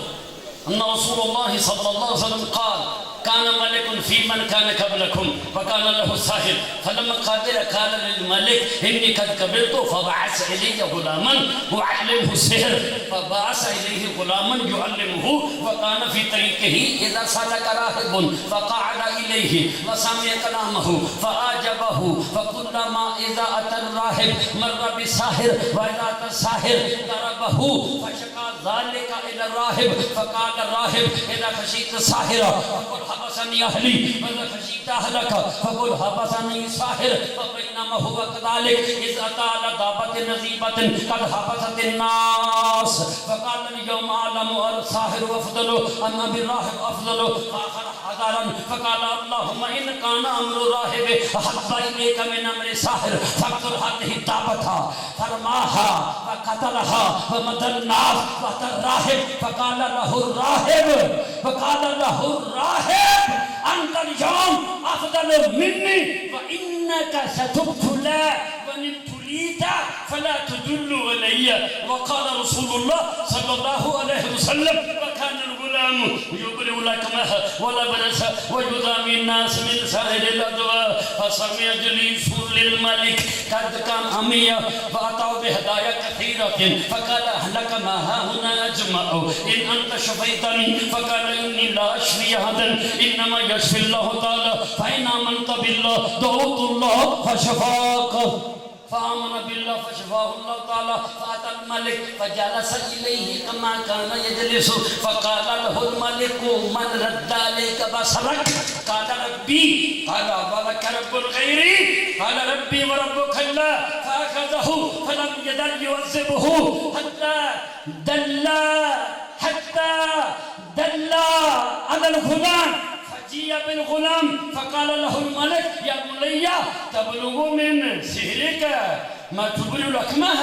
ان رسول اللہ صلی اللہ علیہ وسلم قال كان ملك في من كان قبلكم فكان له ساحر فلما قدر قال للملك اني قد قبلت فبعث الي غلاما يعلمه السحر فبعث اليه غلاما يعلمه وكان في طريقه اذا سلك راهب فقعد اليه وسمع كلامه فاعجبه فكلما اذا اتى الراهب مر بالساحر واذا اتى الساحر ضربه فشكى ذلك الى الراهب فقال الراهب اذا خشيت الساحر حبسني أهلي وإذا خشيت أهلك فقل حبسني ساحر فبين انما هو كذلك اذ اتى على دابة نزيبة قد حبست الناس فقال اليوم اعلم الساحر افضل ام بالراهب افضل فاخر حذرا فقال اللهم ان كان امر الراهب احب اليك من امر الساحر فاقتل هذه الدابة فرماها وقتلها ومضى الناس واتى الراهب فقال له الراهب انت اليوم افضل مني وانك ستبتلى وان ابتليت فلا تدل علي وقال رسول الله صلى الله عليه وسلم وكان الغلام يبرئ لكمه ولا برس ويدامي الناس من سائر الادواء فسمع جليس للملك قد كان عميا فاتوا بهدايا كثيره فقال اهلك ما ها هنا اجمع ان انت شفيتني فقال اني لا اشفي احدا انما يشفي الله تعالى فان امنت بالله دعوت الله فشفاك فآمن بالله فشفاه الله تعالى فأتى الملك فجلس إليه كما كان يجلس فقال له الملك من رد عليك بصرك قال ربي قال ولك رب الغير قال ربي وربك الله فأخذه فلم يزل يعذبه حتى دل على الغلام فجيء بالغلام فقال له الملك يا بني تبلغ من سحرك ما تبرئ لكمه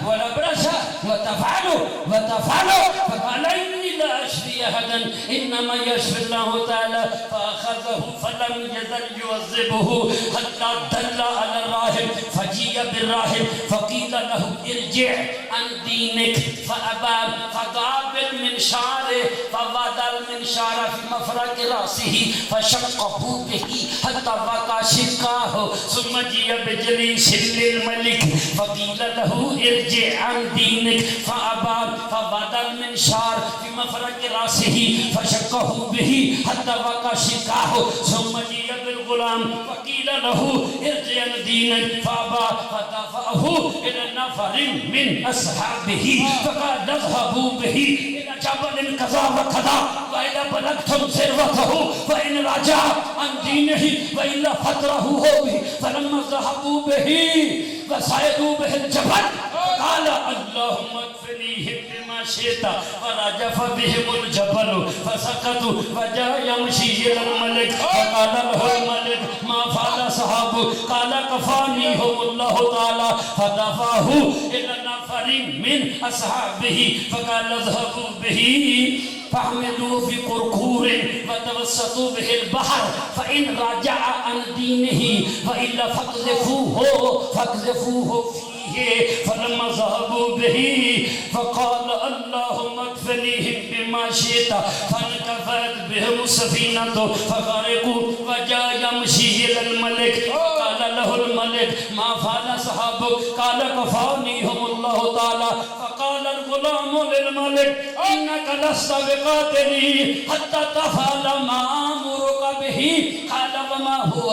ولا برسه وتفعل فقال اني لا اشفي احدا انما يشفي الله تعالى فاخذه فلم يزل يعذبه حتى دل على الراهب فجيء بالراهب فقيل له ارجع عن دينك فابى فدعا بالمنشار فوضع المنشار في مفرق راسه فشقه به حتى وقع شقاه ثم جيء بجليس للملك فقيل له ارجع عن دينك فابى فوضع المنشار في مفرق راسه فشقه به حتى وقع شقاه ثم جيء بالغلام فقيل له ارجع عن دينك فابى فدفعه الى نفر من اصحابه فقال اذهبوا به الى جبل كذا وكذا واذا بلغتم ذروته فان رجع عن دينه والا فتره به فلما ذهبوا به وصعدوا به الجبل قال اللهم اكفنيهم بما شئت فرجف بهم الجبل فسكتوا وجاء يمشي الى الملك فقال له الملك ما فعل صحابه قال كفانيهم الله تعالى فدفعه الى نفر من اصحابه فقال اذهبوا به فاحملوه في قرقور وتوسطوا به البحر فإن رجع عن دينه وإلا فاقذفوه فيه فلما ذهبوا به فقال اللهم اكفنيهم بما شئت فانكفت بهم السفينة فغرقوا وجاء يمشي إلى الملك قال له الملك ما فعل صحابك قال كفانيهم الله تعالى فقال الغلام للملك إنك لست بقاتلي حتى تفعل ما أمرك به قال وما هو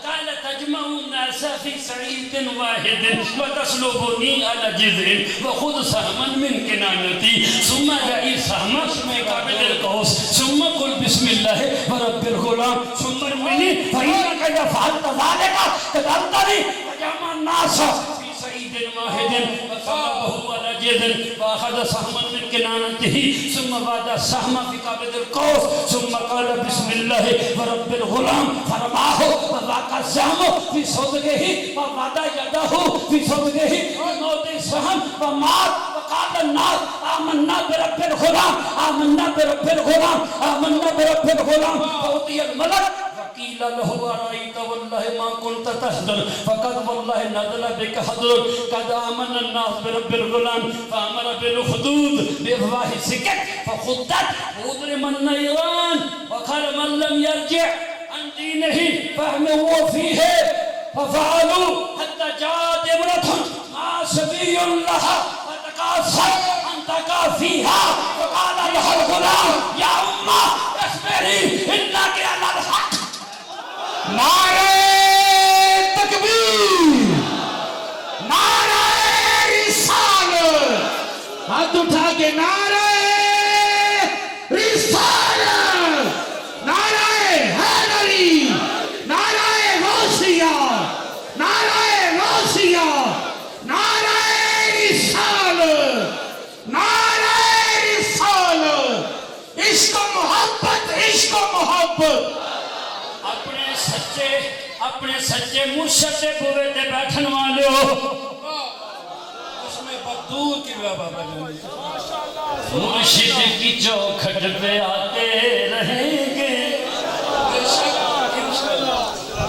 قال تجمع الناس في سعيد واحد وتسلبني على جذع وخذ سهما من كنانتي ثم رأي سهما من قابل القوس ثم قل بسم الله ورب الغلام ثم ارمني فإنك إذا فعلت ذلك قتلتني وجمع الناس في سعيد واحد وصلبه على جذع وأخذ سهما من كنانته ثم وضع السهم في قابل القوس ثم قال بسم الله ورب الغلام فرماه ووقع السهم في صدغه ووضع يده في صدغه ونودي السهم ومات وقال الناس آمنا برب الغلام فأعطي الملك قيل له أرأيت والله ما كنت تحزن فقد والله نزل بك حضر قد آمن الناس برب الغلام فأمر بالخدود بإفواه السكك فخدت وضرم النيران وقال من لم يرجع عن دينه فاحملوا فيه ففعلوا حتى جاءت امرأة مع صبي لها فتقاصت أن تقع فيها فقال لها الغلام يا أمة اصبري إنك على الحق نعرہ تکبیر، نعرہ رسالت، ہاتھ اٹھا کے نعرہ رسالت، نعرہ حیدری، نعرہ غوثیہ، نعرہ واسطے اپنے سچے مرشد دے بوے تے بیٹھن والے اس میں بدور کی بابا مرشد کی چوکھٹ پہ آتے رہیں گے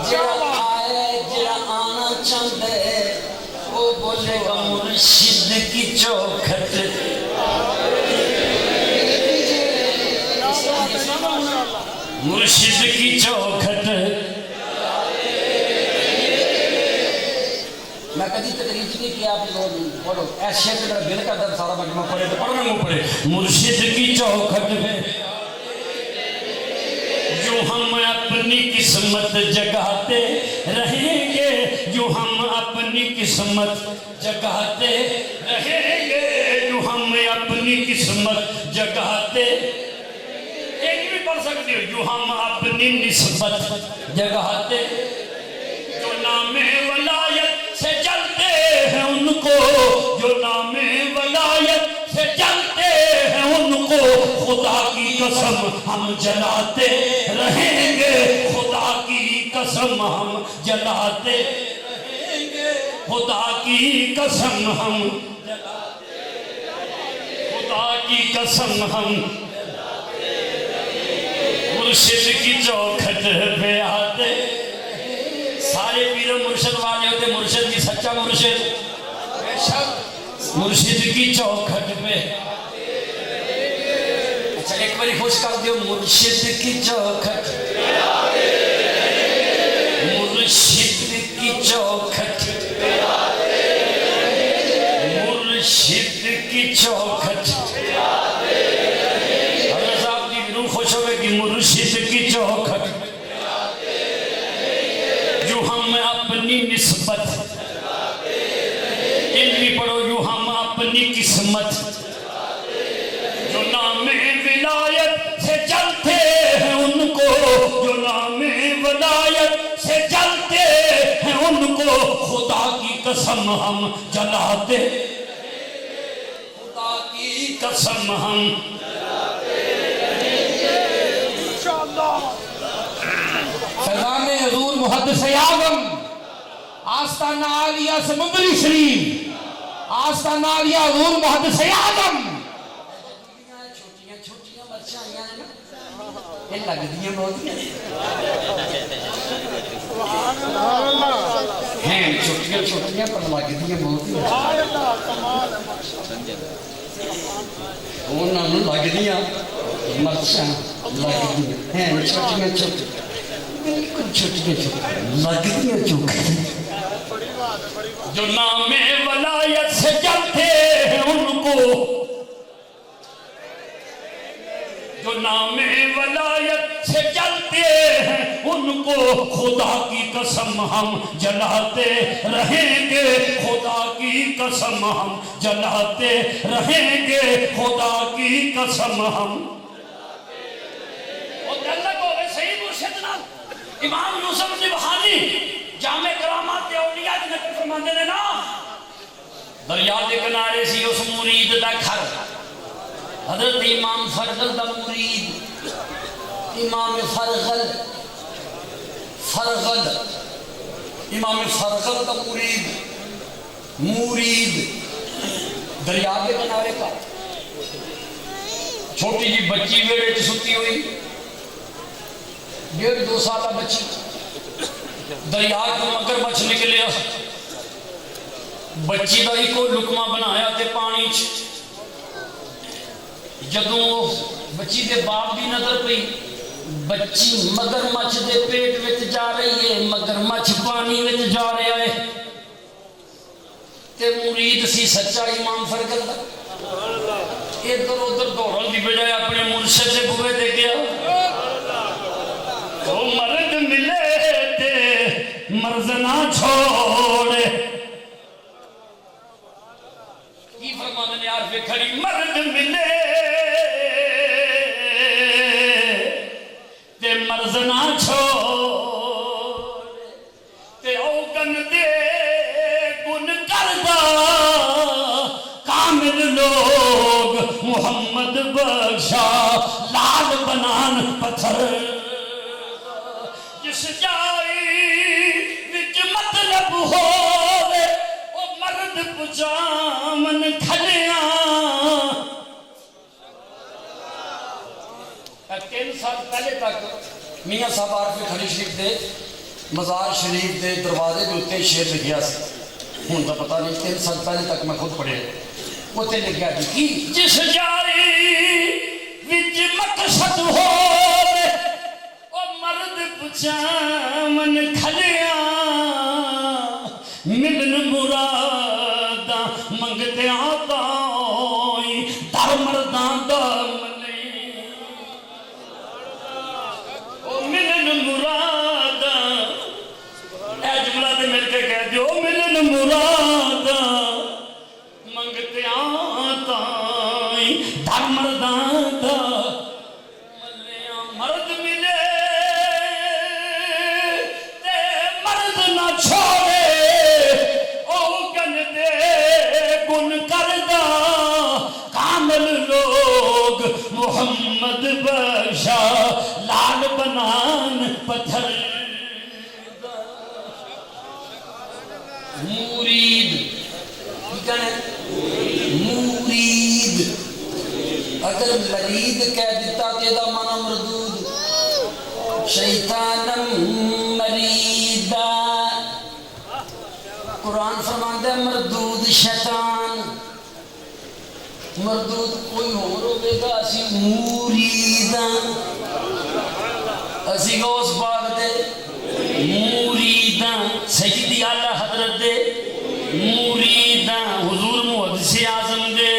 جڑا آئے جڑا آنا چاہتے وہ بولے گا مرشد کی چوکھٹ مرشد کی چوکھٹ میں کدی تقریب نہیں کیا آپ لوگ پڑھو ایسے میرا دل کا درد سارا مجمع پڑھے تو پڑھو نہ پڑھے مرشد کی چوکھٹ پہ جو ہم اپنی قسمت جگاتے رہیں گے جو ہم اپنی قسمت جگاتے رہیں گے جو ہم اپنی قسمت جگاتے ایک بھی پڑھ سکتے ہو جو ہم اپنی نسبت جگاتے جو نام ولایت سے جلتے ہیں ان کو جو نام ولایت سے جلتے ہیں ان کو خدا کی قسم ہم جلاتے رہیں گے خدا کی قسم ہم جلاتے رہیں گے خدا کی قسم ہم جلاتے رہیں گے خدا کی قسم ہم مرشد کی چوکھٹ پہ آتے سارے پیر مرشد والے ہوتے مرشد کی سچا مرشد مرشد کی چوکھٹ پہ اچھا ایک باری خوش کر دیو مرشد کی چوکھٹ مرشد کی چوکھٹ مرشد کی چوکھٹ حضرت صاحب کی روح خوش ہوئے کہ مرشد کی چوکھٹ جو ہم اپنی نسبت ان بھی پڑھو جو ہم اپنی قسمت جو نام ولایت سے جلتے ہیں ان کو جو نام ولایت سے جلتے ہیں ان کو خدا کی قسم ہم جلاتے خدا کی قسم ہم فیضان حضور محدث اعظم آستانہ عالیہ سمندری شریف آستانہ عالیہ حضور محدث اعظم چھوٹیاں چھوٹیاں بچیاں آئیاں ہیں نا یہ لگ دیاں بہت ہیں چھوٹیاں چھوٹیاں پر لگ دیاں بہت انہوں نے لگ دیاں مرچاں لگ دیاں ہیں چھوٹیاں چھوٹیاں بالکل چھوٹیاں چھوٹیاں لگ دیاں چوکھیں جو نام ولایت سے جلتے ہیں ان کو جو نام ولایت سے جلتے ہیں ان کو خدا کی قسم ہم جلاتے رہیں گے خدا کی قسم ہم جلاتے رہیں گے خدا کی قسم ہم اور اللہ کو صحیح مرشد نام امام یوسف نبہانی جامع کرامات اولیاء کی نقل فرماتے ہیں نا دریا دے کنارے سی اس مرید دا گھر حضرت امام فرغل دا مرید امام فرغل امام فرغل دا مرید دریا کے کنارے کا چھوٹی جی بچی ویڑے چ ستی ہوئی 1.5-2 سالہ بچی دریا کو مگر مچھ نکلیا بچی دا ہی کو لکمہ بنایا تے پانی جدوں بچی دے باپ دی نظر پئی بچی مگر مچھ دے پیٹ وچ جا رہی ہے مگر مچھ پانی وچ جا رہا ہے تے مرید سی سچا امام فرغل دا ادھر ادھر دوڑن دی بجائے اپنے مرشد سے بوئے دے گیا وہ مرد ملے تے مرض نہ چھوڑے کی فرمانے نے عارف کھڑی مرد ملے تے مرض نہ چھوڑے تے اوگن دے گن کردہ کامل لوگ محمد بخشا لال بنان پتھر جس جائی رب ہووے او مرد پجامن کھلیاں 3 سال پہلے تک میاں صاحب عارف کھڑی شریف دے مزار شریف دے دروازے دے اتنے شعر لکھیا سی ہوں تو پتہ نہیں 3 سال پہلے تک میں خود پڑھے اتنے لکھیا جی کی جس جائی وچ مقصد ہووے او مرد پجامن کھلیاں ملن مراداں منگدیاں تائیں در مرداں دا ملے او ملن مراداں اے جملہ دے مل کے کہہ دیو ملن مراداں منگدیاں تائیں در مرداں دا ملیاں مرد ملے تے مرد نہ چھوڑے او گن دے گن کردہ کامل لوگ محمد بشا لال بنان پتھر مرید کی کہنے مرید اگر مرید کہہ دیتا تیدا مانا مردود شیطانم مریدہ قرآن فرماندہ ہے مردود شیطان مردود کوئی اور ہوگے گا اسی موریداں اسی غوث پاک دے موریداں سیدی اعلیٰ حضرت دے موریداں حضور محدث اعظم دے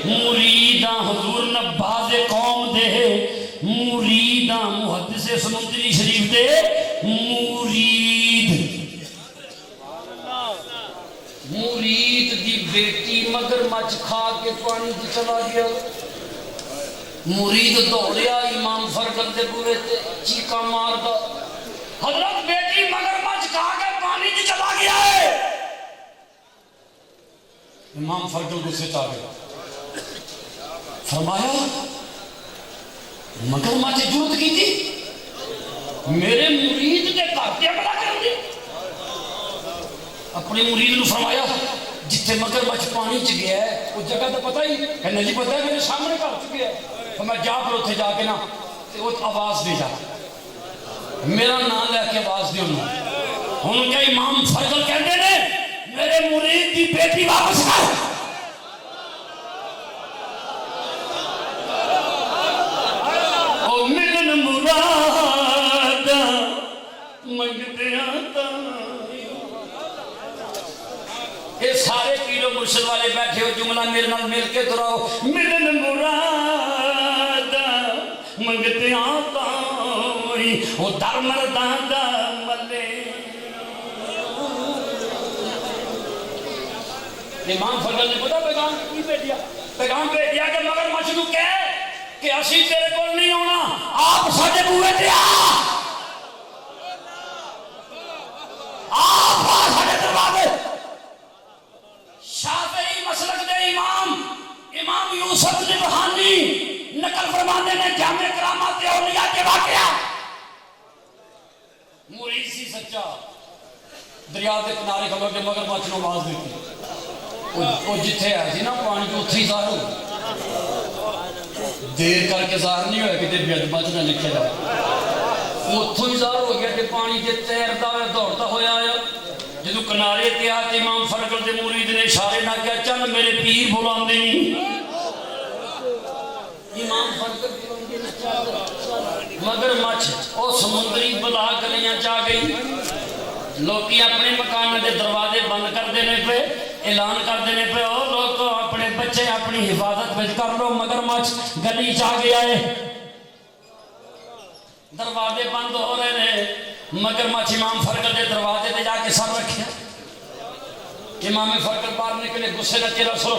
موریداں حضور نباز قوم دے موریداں محدث سمندری شریف دے مرید مرید دی بیٹی مگر مچ کھا کے پانی دی چلا گیا مرید دوڑیا امام فرقل دے بوئے تے چیکا مار دا حضرت بیٹی مگر مچ کھا کے پانی دی چلا گیا ہے امام فرقل غصے چاہ گیا فرمایا مگر مچ جرت کی تھی میرے مرید دے گھر تے حملہ کر دی اپنے مرید نے فرمایا جتنے مگر مچ پانی چ گیا ہے اس جگہ تو پتہ ہی کہنے جی پتہ ہے میرے سامنے گھر چ گیا ہے تو میں جا کر اتنے جا کے نا وہ آواز دے جا میرا نام لے کے آواز دے انہوں کیا امام فرقل کہتے ہیں میرے مرید کی بیٹی واپس کر او ملن مرادہ منگدیاں یہ سارے پیرو مرشد والے بیٹھے ہو جملہ میرے نال مل کے دراؤ ملن مرادہ منگدیاں تائیں وہ در مرداں دا ملے امام فرقل نے پتا پیغام کی بھیجیا پیغام بھیجیا کہ مگر مچھ نو کہے کہ اسی تیرے کول نہیں ہونا آپ ساڈے بوئے تے آپ ساڈے دروازے شافعی مسلک دے امام یوسف نبہانی نقل فرمانے نے جامع کرامات اولیاء کے واقعہ مرید سی سچا دریا دے کنارے کھلو کے مگر مچھ نو آواز دیتی وہ جتھے ہے سی نا پانی کو اتھی ظاہر ہو دیر کر کے ظاہر نہیں ہویا کہ تیرے بیعت مچھ نہ لکھے جا اتھو ہی ظاہر ہو گیا کہ پانی کے تیرتا ہویا دوڑتا ہویا آیا جدو کنارے کے آتے امام فرقل دے مرید نے اشارے نہ کیا چل میرے پیر بلان دے امام فرقل مگر مچھ او سمندری بلا کریاں چاہ گئی لوکی اپنے مکان دے دروازے بند کر دینے پہ اعلان کر دینے پہ او لوگ اپنے بچے اپنی حفاظت بچ کر لو مگر مچھ گلی چاہ گیا ہے دروازے بند ہو رہے ہیں مگر مچھ امام فرقل دے دروازے دے جا کے سر رکھے امام فرقل باہر نکلے غصے نہ تیرا سو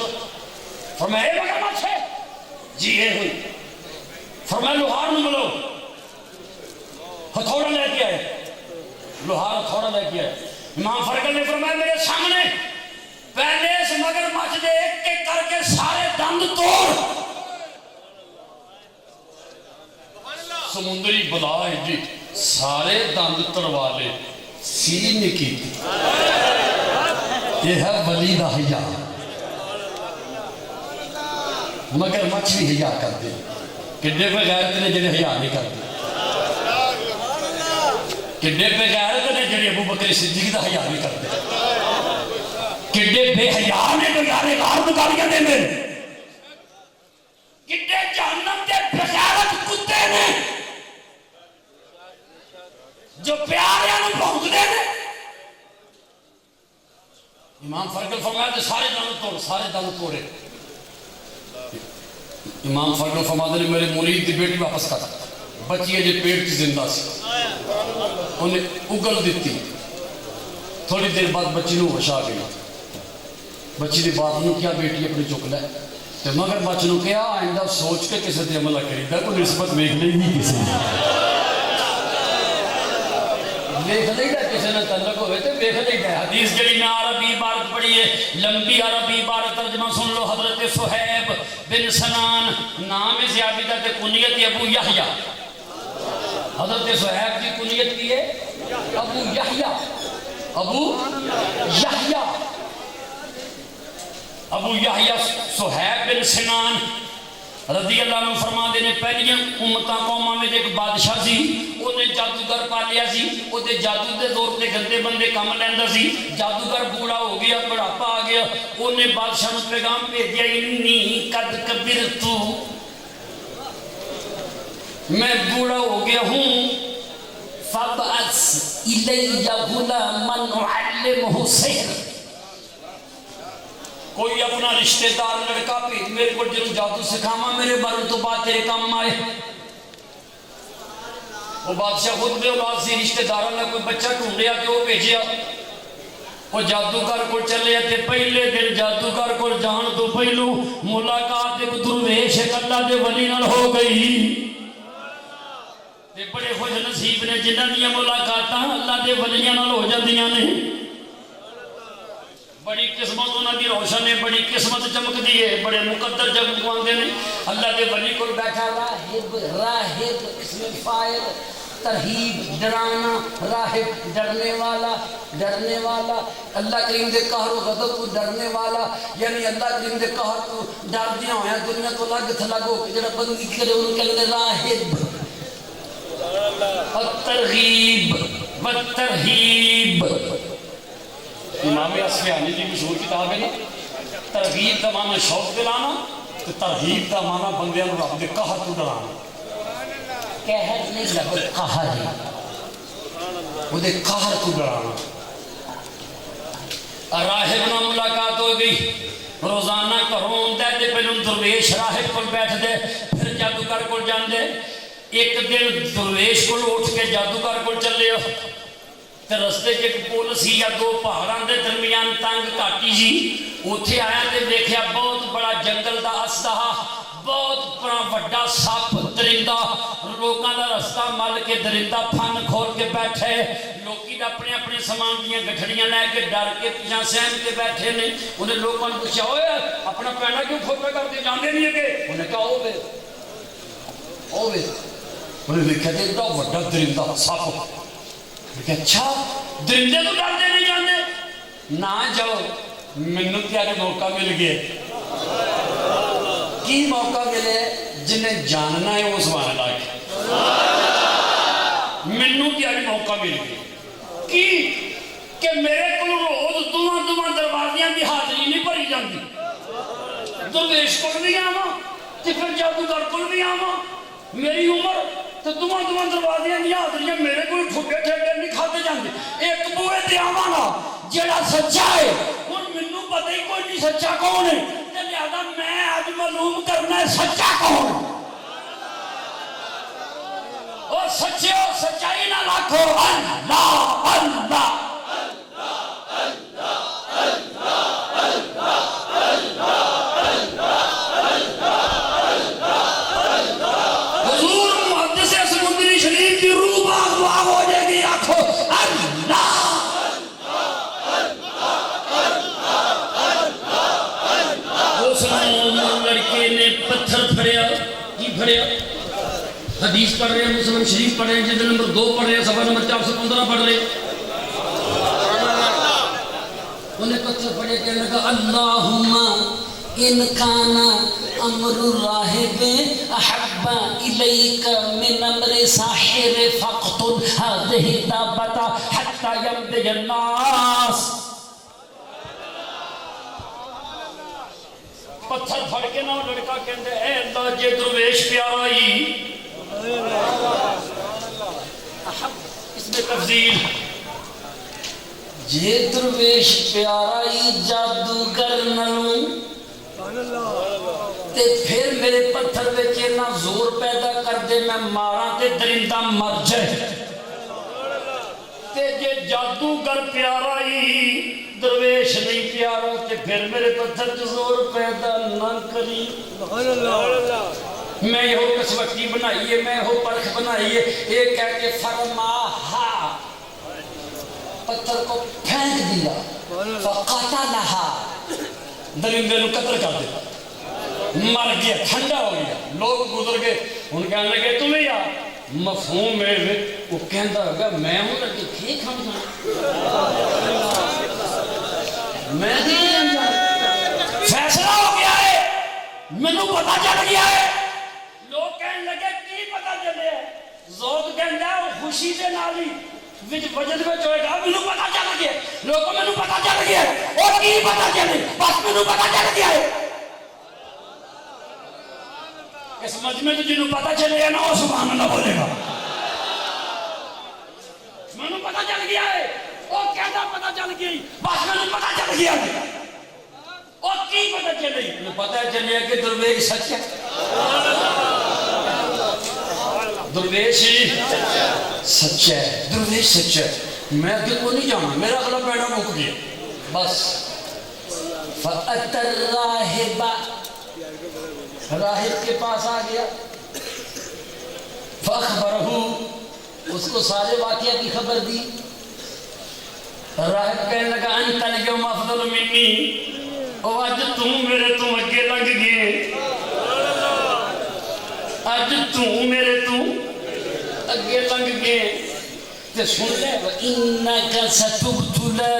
فرمایا اے مگر مچھ ہے جی اے ہوئی فرمایا لوہار نو ملو ہتھوڑا لے کے آئے لوہار ہتھوڑا لے کے آئے امام فرقل نے فرمایا میرے سامنے پہلے اس مگر مچھ دے ایک ایک کر کے سارے دند توڑ سمندری بلا ہے جی سارے دند تڑوا لے سی نہیں کی یہ ہے ولی دا حیا مگر مچھ بھی حیا کرتے کڈے پہ غیرت نے جڑے حیا نہیں کرتے کڈے پہ غیرت نے جڑے ابو بکر صدیق دا حیا نہیں کرتے کڈے بے حیا نے تو یارے غار گالیاں دے میں کڈے جہنم دے بغیرت کتے نے جو پیاریاں نوں بھونکدے نے امام فرقل فرمایا کہ سارے دن توڑے امام فرقل فرمایا نے میرے مرید دی بیٹی واپس کر بچی ہے جو پیٹ کی زندہ سی انہیں اگل دیتی تھوڑی دیر بعد بچی نو ہوش آ گئی بچی دی بات نو کیا بیٹی اپنی چک لے تو مگر بچی نو کیا آئندہ سوچ کے کسی تے عملہ کری دا کوئی نسبت ویکھ نہیں کسی ویکھ نہیں دا کسی نے تعلق ہوئے تو ویکھ نہیں دا حدیث جڑی میں عربی عبارت پڑھی ہے لمبی عربی عبارت ترجمہ سن لو حضرت صہیب بن سنان نام زیادہ تے کنیت ابو یحییٰ حضرت صہیب کی کنیت کی ہے ابو یحییٰ ابو یحییٰ صہیب بن سنان رضی اللہ عنہ فرما دینے پہلی امتاں قومہ میں ایک بادشاہ سی انہیں جادوگر پا لیا سی انہیں جادو دے دور تے گندے بندے کام لیندہ سی جادوگر بوڑا ہو گیا بڑھاپا آ گیا انہیں بادشاہ نے پیغام پہ دیا انی قد کبرتو میں بوڑا ہو گیا ہوں فَبْعَثْ إِلَيَّ غُلَامًا أُعَلِّمُهُ سِحْرًا کوئی اپنا رشتہ دار لڑکا بھی میرے کو جنہوں جادو سکھاما میرے بارے تو بات تیرے کام آئے وہ بادشاہ خود بے اولاد سی رشتہ داروں نے کوئی بچہ ڈھونڈیا کہ وہ بھیجیا وہ جادوگر کو چلے تے پہلے دن جادوگر کو جان تو پہلو ملاقات ایک درویش ایک اللہ دے ولی نال ہو گئی تے بڑے خوش نصیب نے جنہاں دیا ملاقاتاں اللہ دے ولیاں نال ہو جاندیاں نے بڑی قسمت انہوں دی روشن ہے بڑی قسمت چمک دی ہے بڑے مقدر چمکواندے نے اللہ دے ولی کو بیٹھا راہب اسم فاعل ترہیب ڈرانا راہب ڈرنے والا اللہ کریم دے قہر و غضب کو ڈرنے والا یعنی اللہ کریم دے قہر کو ڈر دیا ہویا دنیا تو لگ تھلگ ہو جڑا بندی کرے انہوں کہنے راہب الترغیب والترہیب امام اصفہانی کی مشہور کتاب ہے نا ترغیب کا معنی شوق دلانا تو ترغیب کا معنی بندیاں نوں رب دے قہر تو ڈرانا قہر نہیں لفظ قہر ہے وہ دے قہر تو ڈرانا راہب نال ملاقات ہو گئی روزانہ گھروں آندا تے پہلوں درویش راہب کول بیٹھ دے پھر جادوگر کول جاندے ایک دن درویش کول اٹھ کے جادوگر کول چلے تے رستے چ ایک پل سی یا دو پہاڑاں دے درمیان تنگ گھاٹی سی اوتھے آیا تے دیکھیا بہت بڑا جنگل دا اسدہ بہت بڑا وڈا سپ درندہ لوکاں دا رستہ مل کے درندہ پھن کھول کے بیٹھے لوکی اپنے اپنے سامان دیاں گٹھڑیاں لے کے ڈر کے پیچھے سہم کے بیٹھے نے انہیں لوکاں نے پوچھا اوئے اپنا پینا کیوں کھوپے کر کے جاندے نہیں کہ انہیں کہا اوے انہیں دیکھا تے ایڈا وڈا درندہ سپ کہ اچھا درندے تو ڈرتے نہیں جاندے نہ جاؤ مینوں تیارے موقع مل گئے کی موقع ملے جنہیں جاننا ہے وہ سبحان اللہ مینوں تیارے موقع مل گئے کی کہ میرے کو روز دواں دروازیاں دی حاضری نہیں بھری جاندی درویش کول بھی آواں تے پھر جادوگر کول بھی آواں میری عمر تو دواں دروازیاں دی حاضریاں میرے کو ٹھڈے ٹھڈے نہیں کھاتے جاندے ایک بوئے تے آواں گا جڑا سچا ہے ہن مینوں پتہ ہی کوئی نہیں سچا کون ہے تے لہذا میں اج معلوم کرنا ہے سچا کون اور سچے اور سچائی نہ رکھو اللہ اللہ حدیث پڑھ رہے ہیں مسلم شریف پڑھ رہے ہیں جلد نمبر 2 پڑھ رہے ہیں صفحہ نمبر 415 پڑھ رہے ہیں انہیں پتھر پڑے کہنے لگا اللہم ان کانا امر راہب احب الیک من امر ساحر فاقتل هذه الدابة حتى يمضي الناس. پتھر پھڑ کے نہ لڑکا کہندے اے اللہ جے درویش پیارا ہی احب اس میں تفضیل جے درویش پیارا ہی جادوگر نلوں تے پھر میرے پتھر وچ اتنا زور پیدا کر دے میں ماراں تے درندہ مر جائے. تے جے جادوگر پیارا ہی درویش نہیں پیارا تے پھر میرے پتھر تے زور پیدا نہ کری. میں یہ کسوٹی بنائی ہے میں یہ پرخ بنائی ہے ایک کہہ کے فرماہا پتھر کو پھینک دیا فقاتلہا درندے نو قتل کر دیا مر گیا ٹھنڈا ہو گیا. لوگ گزر گئے ان کہنے لگے تمہیں یا مفہوم میں وہ کہندہ ہوگا میں ہوں لگے ٹھیک ہم میں فیصلہ ہو گیا ہے میں نو پتا چل گیا ہے. لوگ کہنے لگے کی پتا چلے ذوق کہندہ ہے خوشی دے نالی وجد میں ہوئے گا میں نو پتا چل گیا لوگوں میں نو پتا چل گیا ہے اور کی پتا چلے بس میں نو پتا چل گیا ہے. اس مجمع تو جنہوں پتا چلے گا نا وہ سبحان اللہ بولے گا. میں نو پتا چل گیا ہے وہ کہتا پتا چل گئی بس میں نو پتا چل گیا ہے اور کی پتا چلے میں پتا چلے کہ درویش سچ ہے درویش ہی سچ ہے درویش سچ ہے. میں اگلے کو نہیں جانا میرا اگلا پیڑا مک گیا بس. فَأَتَى الرَّاهِبَ راہب کے پاس آ گیا فَأَخْبَرَهُ اس کو سارے واقعہ کی خبر دی. راہب کہنے لگا انت اليوم افضل منی او آج تم میرے تم اگے لگ گئے آج تم میرے تم اگے لگ گئے. تے سن لے وَإِنَّكَ سَتُبْتُلَى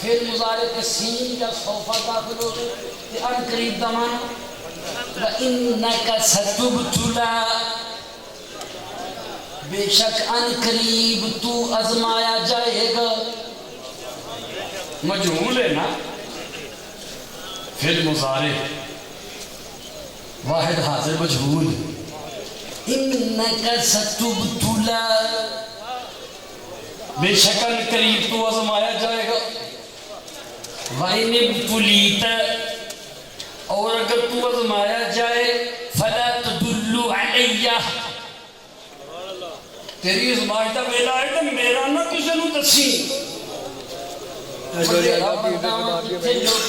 پھر مضارع کے سین یا صوفہ داخل ہو گئے کہ ان قریب دمان وَإِنَّكَ سَتُبْتُلَى بے شک ان قریب تو ازمایا جائے گا. مجہول ہے نا پھر مضارع واحد حاضر مجہول اِنَّكَ سَتُبْتُلَى بے شک ان قریب تو ازمایا جائے گا. وَإِنِ ابْتُلِيتَ اور اگر تو ازمایا جائے فَلَا تَدُلُّ عَلَيَّ تیری ازمائشہ ویلا ہے کہ میرا نہ کسی نو دسی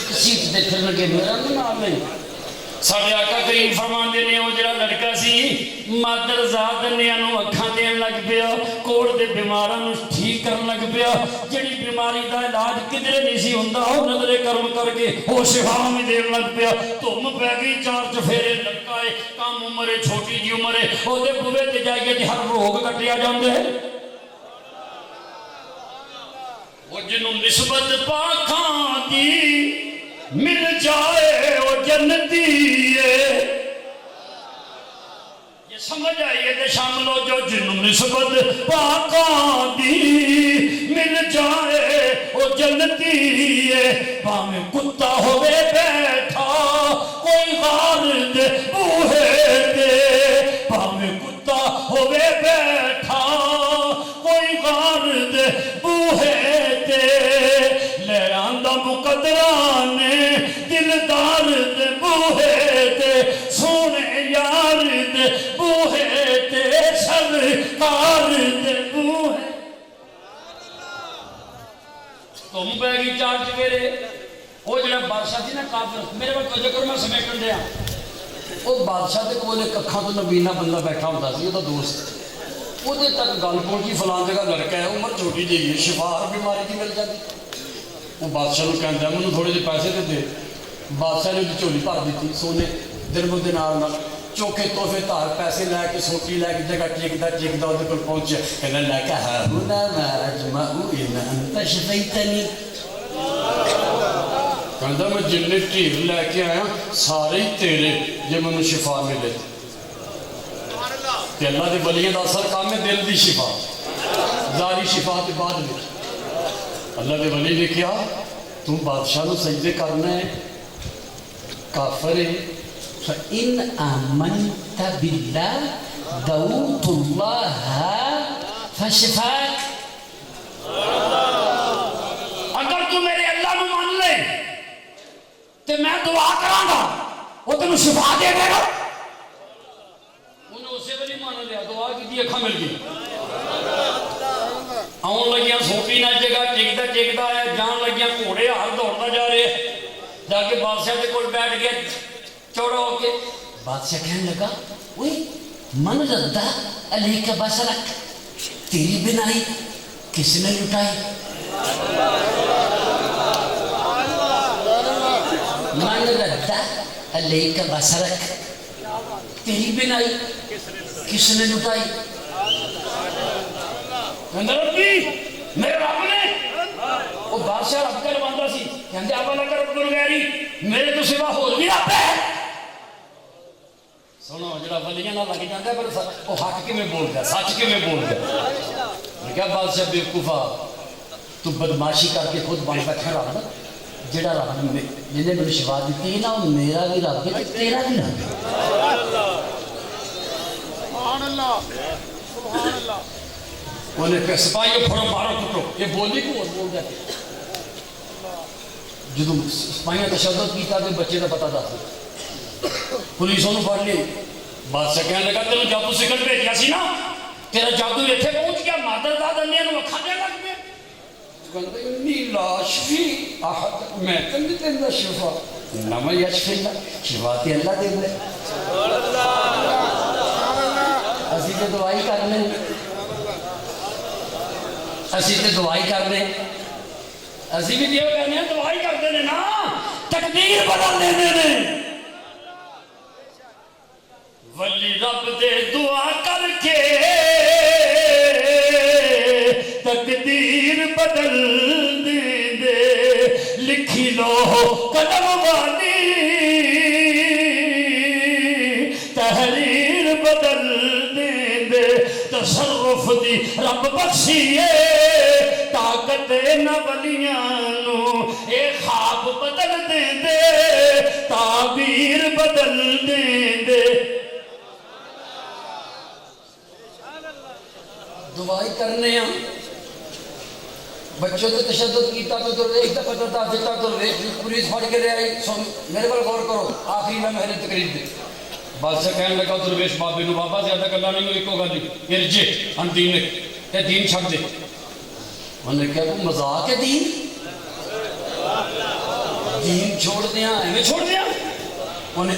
کسی دیکھنے لگے میرا نام ہے. ساڑھے آقا کریم فرمان دینے ہو جڑا لڑکا سی مادر ذات نے انو اکھاں دین لگ پیا کوڑ دے بیماراں نو ٹھیک کرن لگ پیا جڑی بیماری دا علاج کدھرے نہیں سی ہوندا او نظر کرم کر کے او شفا میں دین لگ پیا. تم پہ گئی چار چفیرے لڑکا ہے کم عمر ہے چھوٹی جی عمر ہے او دے بوے تے جائیے تے ہر روگ کٹیا جاندے وہ جنوں نسبت پاکاں دی مل جائے وہ جنتی ہے. یہ سمجھ آئیے دے شامل ہو جو جنوں نسبت پاکاں دی مل جائے وہ جنتی ہے. پاویں کتا ہوئے بیٹھا کوئی غار دے بوہے دے پاویں کتا ہوئے بیٹھا کوئی غار دے بوہے دے لے آندہ مقدرانے دلدار دے بوہے دے سونے یار دے بوہے دے سرکار دے بوہے. تم بیگی چار چکرے وہ جڑا بادشاہ تھی نا کافر میرے وقت وجہ کرو میں سمیٹن دیا وہ بادشاہ دے کولے ککھاں تو نبینہ بندہ بیٹھا ہوتا سی وہ تو دوست وہ دے تک گل پہنچی فلان جگہ لڑکا ہے عمر چھوٹی جی ہے شفا ہر بیماری کی مل جاتی. وہ بادشاہ نے کہتا ہے مجھے تھوڑے جے پیسے دے. بادشاہ نے جھولی بھر دیتی سونے درم دینار نال چوکھے تحفے دھار پیسے لے کے سوٹی لے کے جگہ ٹیکدا وہ پہنچے کہنے لگا ہا ہنا ما اجمع ان انت شفیتنی کہندا میں جننے ٹھیک لے کے آیا سارے ہی تیرے جو مجھے شفا ملے کہ اللہ دے ولیاں دا اصل کام ہے دل دی شفا ظاہری شفا کے بعد میں اللہ دے ولی نے کیا تم بادشاہ نو سجدے کرنا ہے کافر ہے فَإِنْ آمَنْتَ بِاللَّهِ دَعُوتُ اللَّهَ فَشِفَاكَ اگر تو میرے اللہ نو مان لے تو میں دعا کروں گا وہ تمہیں شفا دے دے گا انہوں اسے بلی مانا لیا دعا کی دی اکھا مل گئی آن لگیاں سوپی نہ جگہ ٹیکدا ہے جان لگیاں گھوڑے ہار دوڑتا جا رہے جا کے بادشاہ کے کول بیٹھ گیا چوڑا ہو کے بادشاہ کہنے لگا وہی من ردہ علیہ بسرک تیری بنائی کس نے لٹائی من ردہ علیہ بسرک تیری بنائی کس نے لٹائی ربی میرے رب نے وہ بادشاہ رب کا رواندہ سی کہندے آپ اللہ کا رب الغیری میرے تو سوا ہو بھی رب ہے سنو جڑا ولیاں نہ لگ جاندے پر وہ حق کیویں بول گیا سچ کیویں بول گیا میں کہا بادشاہ بیوقوفا تو بدماشی کر کے خود بن بیٹھا رب جڑا رب نے جنے مجھے شفا دیتی ہے نا وہ میرا بھی رب ہے تیرا بھی رب ہے سبحان اللہ سبحان اللہ انہیں کہ سپاہی پھڑو مارو کٹو یہ بولی کو اور بول جاتے جدو سپاہیاں تشدد کیتا تو بچے کا پتہ تھا پولیسوں نے پڑھ لی بادشاہ کہنے لگا تینوں جادو سکھن بھیجیا سی نا تیرا جادو اتنے پہنچ گیا مادر داد انیاں نو کھانے لگ گئے کہتے انی لا شفی احد میں تو نہیں دینا شفا نما یشفی اللہ شفا تے اللہ دے دے اسی تے دعائی کرنے اسی تے دعائی کرنے اسی بھی دیو کہنے ہیں دعائی کرتے ہیں نا تقدیر بدل دینے نے ولی رب دے دعا کر کے تقدیر بدل دے لکھی لو قدم والی تحریر بدل دے تصرف دی رب بخشیے طاقت نہ ولیاں نو اے خواب بدل دے تعبیر بدل دے دعائی کرنے ہیں بچوں تو تشدد کیتا تو ایک دفعہ پتا دیتا تو پولیس پھڑ کے لے آئی میرے پر غور کرو آخری میں میری تقریر دی بادشاہ کہنے لگا درویش بابے نو بابا زیادہ گلا نہیں ہوئی کو گا نہیں یہ رجے ہم دین نے یہ دین چھڑ دے انہوں نے کہا وہ مذاق ہے دین چھوڑ دیا ایویں چھوڑ دیا انہیں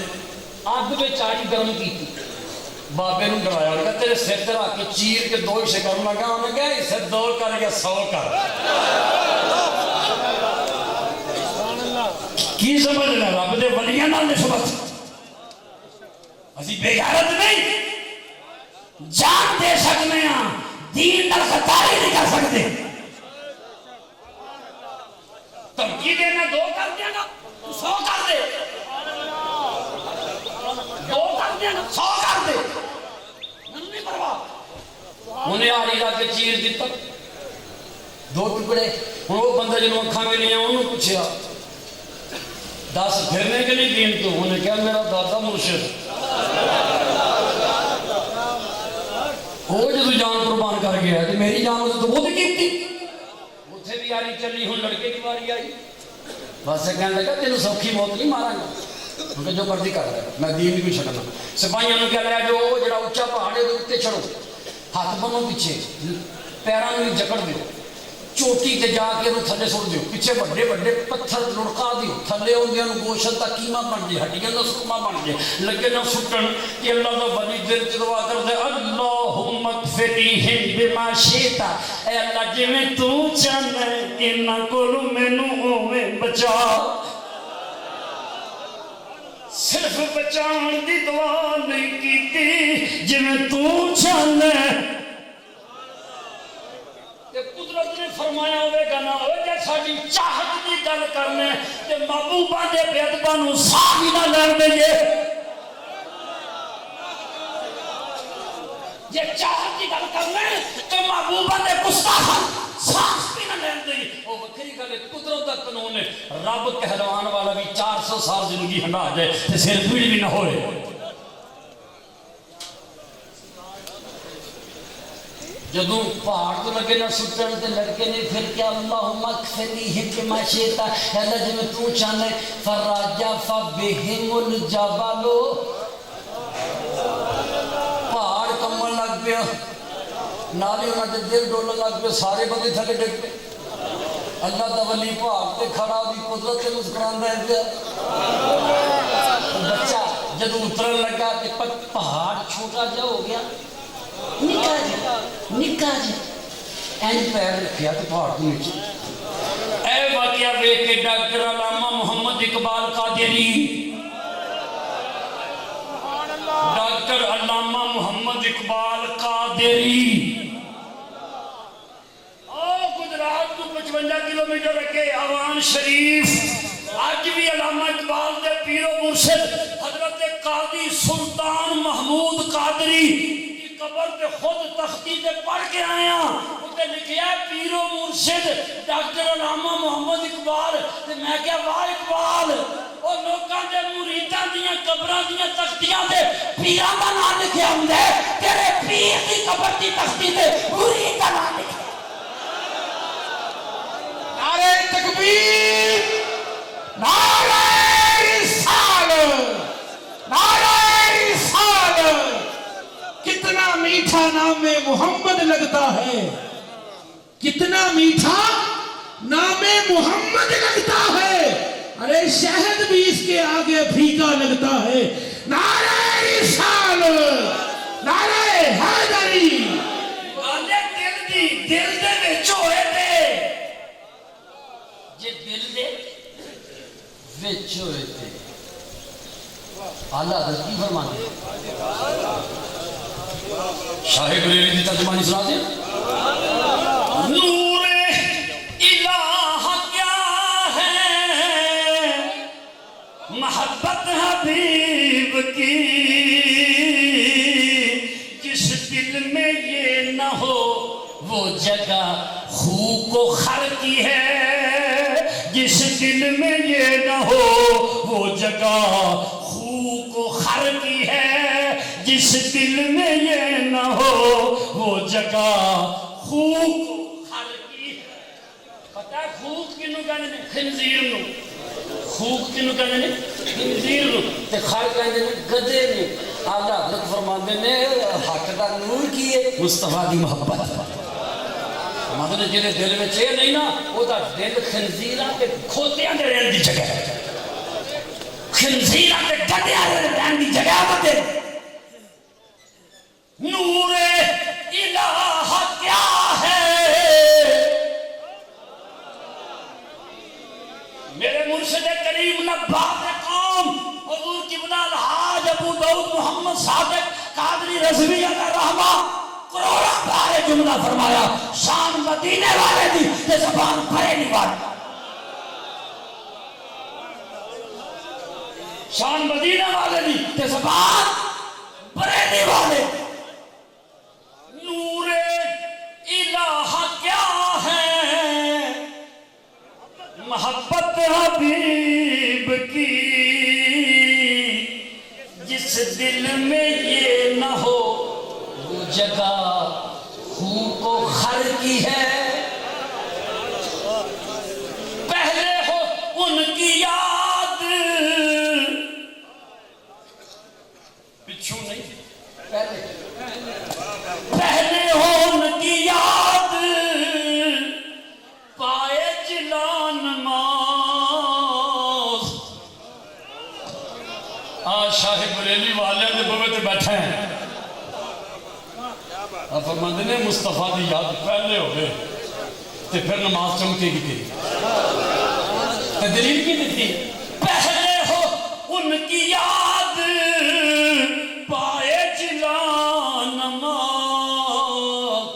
آگ پہ چاڑی گرم کی تھی بابے نو ڈرایا انہوں نے کہا تیرے سر تے رکھ کے چیر کے دو حصے کروں لگا انہوں نے کہا اسے 2 کر یا 100 کر کی سمجھ لے رب دے ولیاں نال نسبت اسی بے غیرت نہیں جان دے سکنے ہاں دین نال خطاری نہیں کر سکتے تمکی دینا 2 کر دیا گا 100 کر دے 2 کر دیا گا 100 کر دے نہیں پرواہ انہیں آری لا کے چیر دیتا 2 ٹکڑے وہ بندہ جنہوں اکھاں میں لیا انہوں پوچھیا 10 پھرنے کے لیے دین تو انہیں کہا میرا دادا مرشد وہ جدو جان قربان کر گیا تو میری جان اسے تو بہت ہی قیمتی اتھے بھی آری چلی ہوں لڑکے کی باری آئی بس کہنے لگا تینوں سوکھی موت نہیں مارا گا کیونکہ جو مرضی کر رہا ہے میں دین نہیں کوئی چھڑنا سپاہیاں نے کہہ رہا جو جڑا اونچا پہاڑ ہے اتنے چڑھو ہاتھ بنو پیچھے پیراں میں جکڑ دیو چوٹی تے جا کے انہوں تھلے سڑ دیو پیچھے بڑے بڑے پتھر لڑکا دیو تھلے ہوندیاں نو گوشت دا قیمہ بن جائے ہڈیاں دا سرما بن جائے لگے نہ سٹن کہ اللہ دا ولی دل چ دعا کر دے اللہم اغفرہم بما شئت اے اللہ جویں تو چاہنا ہے انہاں کولوں مینوں اوویں بچا صرف بچان دی دعا نہیں کیتی جویں تو چاہنا تے قدرت نے فرمایا ہوئے گا نہ ہوئے جے ساڈی چاہت دی گل کرنے تے محبوباں دے بے ادباں نوں ساہ ہی نہ لین دئیے جے چاہت دی گل کرنے تے محبوباں دے گستاخاں سانس بھی نہ لین دئیے او وکری گل قدرت دا قانون ہے رب کہلوان والا بھی 400 سال زندگی ہنڈا جائے تے سر پیڑ بھی نہ ہوئے جدوں پہاڑ تو لگے نہ سٹن تے لڑکے نے پھر کیا اللہم اکفنیہم بما شئت اللہ جویں تو چاہنے فراجف بہم الجبل پہاڑ کمبن لگ پیا نالی انہاں دے دل ڈولن لگ پیا سارے بندے تھلے ڈگ پے اللہ دا ولی پہاڑ تے کھڑا دی قدرت تے مسکراندا ہے پیا بچہ جدوں اترن لگا تے پہاڑ چھوٹا جا ہو گیا نکا جی این پیر رکھیا تو پہاڑ کو نیچے اے واقعہ دیکھ کے ڈاکٹر علامہ محمد اقبال قادری ڈاکٹر علامہ محمد اقبال قادری گجرات کو 55 کلومیٹر رکھے اوان شریف آج بھی علامہ اقبال دے پیر و مرشد حضرت قاضی سلطان محمود قادری قبر پہ خود تختی تے پڑھ کے آیا اسے لکھیا پیر و مرشد ڈاکٹر علامہ محمد اقبال تے میں کیا واہ اقبال او لوکاں دے مریداں دیاں قبراں دیاں تختیاں تے پیراں دا نام لکھیا ہوندا ہے تیرے پیر دی قبر دی تختی تے مرید دا نام لکھیا نعرہ تکبیر نعرہ رسالت نعرہ رسالت کتنا میٹھا نام محمد لگتا ہے کتنا میٹھا نام محمد لگتا ہے ارے شہد بھی اس کے آگے پھیکا لگتا ہے نعرہ رسالت نعرہ حیدری والے دل دے وچ ہوئے تے جے دل دے وچ ہوئے تے اعلیٰ حضرت کی فرمانے شاہ بریلی کی ترجمانی سنا دیں نور الہ کیا ہے محبت حبیب کی جس دل میں یہ نہ ہو وہ جگہ خو کو خر کی ہے جس دل میں یہ نہ ہو وہ جگہ خو کو خر کی ہے جس دل میں یہ نہ ہو وہ جگہ خوک خر کی پتہ ہے خوک کنوں کہنے نے خنزیر نو خوک کنوں کہنے نے خنزیر نو تے خر کہنے نے گدے نے اعلیٰ حضرت فرماندے نے حق دا نور کی ہے مصطفیٰ دی محبت مطلب جنہیں دل میں چاہیے نہیں نا وہ دا دل خنزیراں تے کھوتیاں دے رہن دی جگہ ہے خنزیراں تے گدیاں دے رہن دی جگہ ہے نور الہ کیا ہے میرے مرشد کریم نبات قوم حضور قبلہ الحاج ابو داؤد محمد صادق قادری رضوی علیہ رحمہ کروڑا بارے جملہ فرمایا شان مدینے والے دی تے زبان بریلی والے شان مدینے والے دی تے زبان بریلی والے نور الہ کیا ہے محبت حبیب کی جس دل میں یہ نہ ہو وہ جگہ خو کو خر کی ہے پہلے ہو ان کی یاد پچھو نہیں پہلے ہو ان کی یاد پائے جلان نماز شاہ بریلی والے نے بوے تے بیٹھے ہیں فرماندے نے مصطفیٰ دی یاد پہلے ہو گئے تے پھر نماز چمکے گی تیری تے دلیل کی دیتی پہلے ہو ان ان کی یاد پائے جلان نماز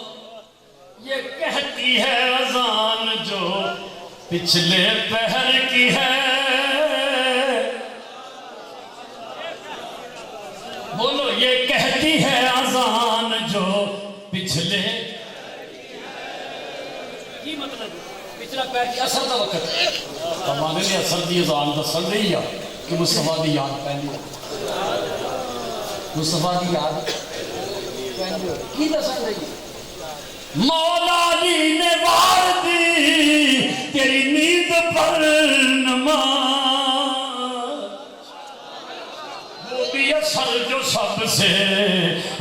یہ کہتی ہے اذان جو پچھلے پہر کی ہے بولو یہ کہتی ہے اذان جو پچھلے کی مطلب پچھلا پہر کی اثر دا وقت ہمارے لیے اثر دی اذان دسن رہی ہے کہ مصطفیٰ دی یاد پہنی مصطفیٰ دی یاد کی دسن رہی ہے مولا علی نے وار دی تیری نیند پر نماز وہ بھی اثر جو سب سے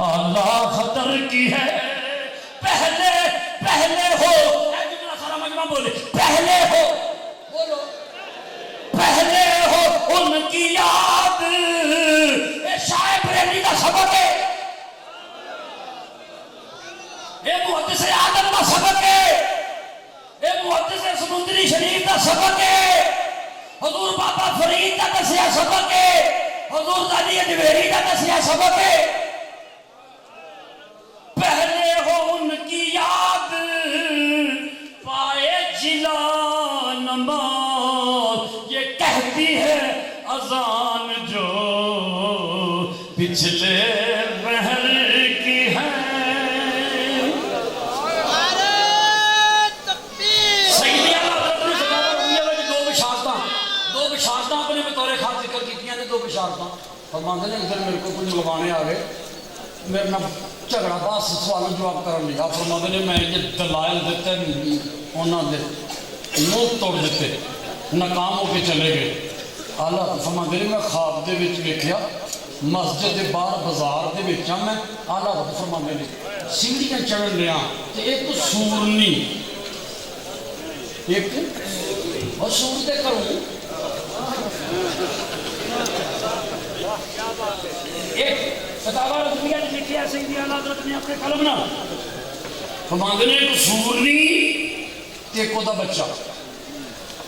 اعلیٰ خطر کی ہے پہلے ہو جملہ سارا مجمع بولے پہلے ہو بولو پہلے ہو ان کی یاد اے شاہ بریلی کا سبق ہے اے محدث آدم کا سبق ہے اے محدث سمندری شریف کا سبق ہے حضور بابا فرید کا دسیا سبق ہے حضور دادی اجویری کا دسیا سبق ہے پہلے ہو ان کی یاد پائے جلا نماز یہ کہتی ہے اذان جو پچھلے بہر کی ہے اپنے بطور خاص ذکر کی نے دو بشارتاں فرماندے نے ادھر میرے کو کچھ لگانے آ گئے میرے نہ جھگڑا باس سوال جواب کرن لگا فرماندے نے میں یہ دلائل دیتے انہاں دے منہ توڑ دیتے ناکام ہو کے چلے گئے اعلیٰ فرماندے نے میں خواب دے وچ ویکھیا مسجد دے باہر بازار دے وچ میں اعلیٰ فرماندے نے سیڑھیاں چڑھن رہا تے ایک سورنی ایک اور سور تے کروں ایک فتاوی رضویہ نے لکھی ہے سیدی اعلیٰ حضرت نے اپنے قلم نہ فرماندے نے ایک سورنی تے کو دا بچہ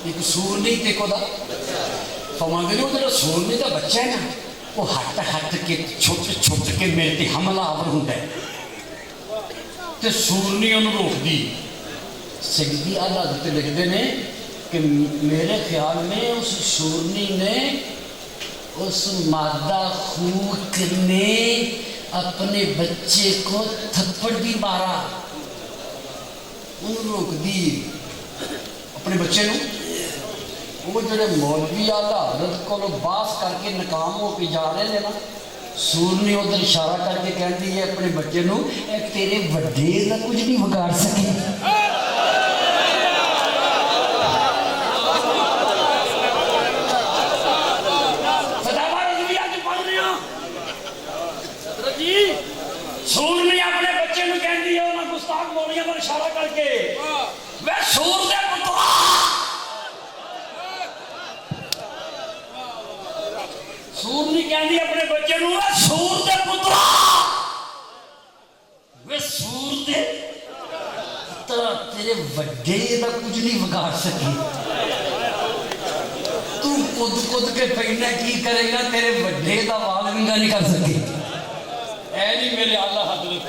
ایک سورنی تے کو دا فرماندے نے وہ جو سورنی دا بچہ ہے نا وہ ہٹ کے چھوٹ کے میرے تے حملہ آور ہوتا ہے تے سورنی انہوں روک دی سیدی اعلیٰ حضرت لکھ دے نے کہ میرے خیال میں اس سورنی نے اس مادہ خوک نے اپنے بچے کو تھپڑ بھی مارا انہوں روک دی اپنے بچے نو وہ جڑے مولوی اعلیٰ حضرت کو باس کر کے ناکام ہو کے جا رہے ہیں نا سورنی ادھر اشارہ کر کے کہتی ہے اپنے بچے نو اے تیرے وڈے کا کچھ نہیں بگاڑ سکے سورنی اپنے بچے نو کہندی ہے انہاں گستاخ مولویاں پر اشارہ کر کے وے سور دے پترا سورنی کہندی اپنے بچے نو وے سور دے پترا وے سور دے پترا تیرے وڈے دا کچھ نہیں بگاڑ سکی تو کود کے پہنا کی کرے گا تیرے وڈے دا وال ونگا نہیں کر سکی اے نہیں میرے اعلیٰ حضرت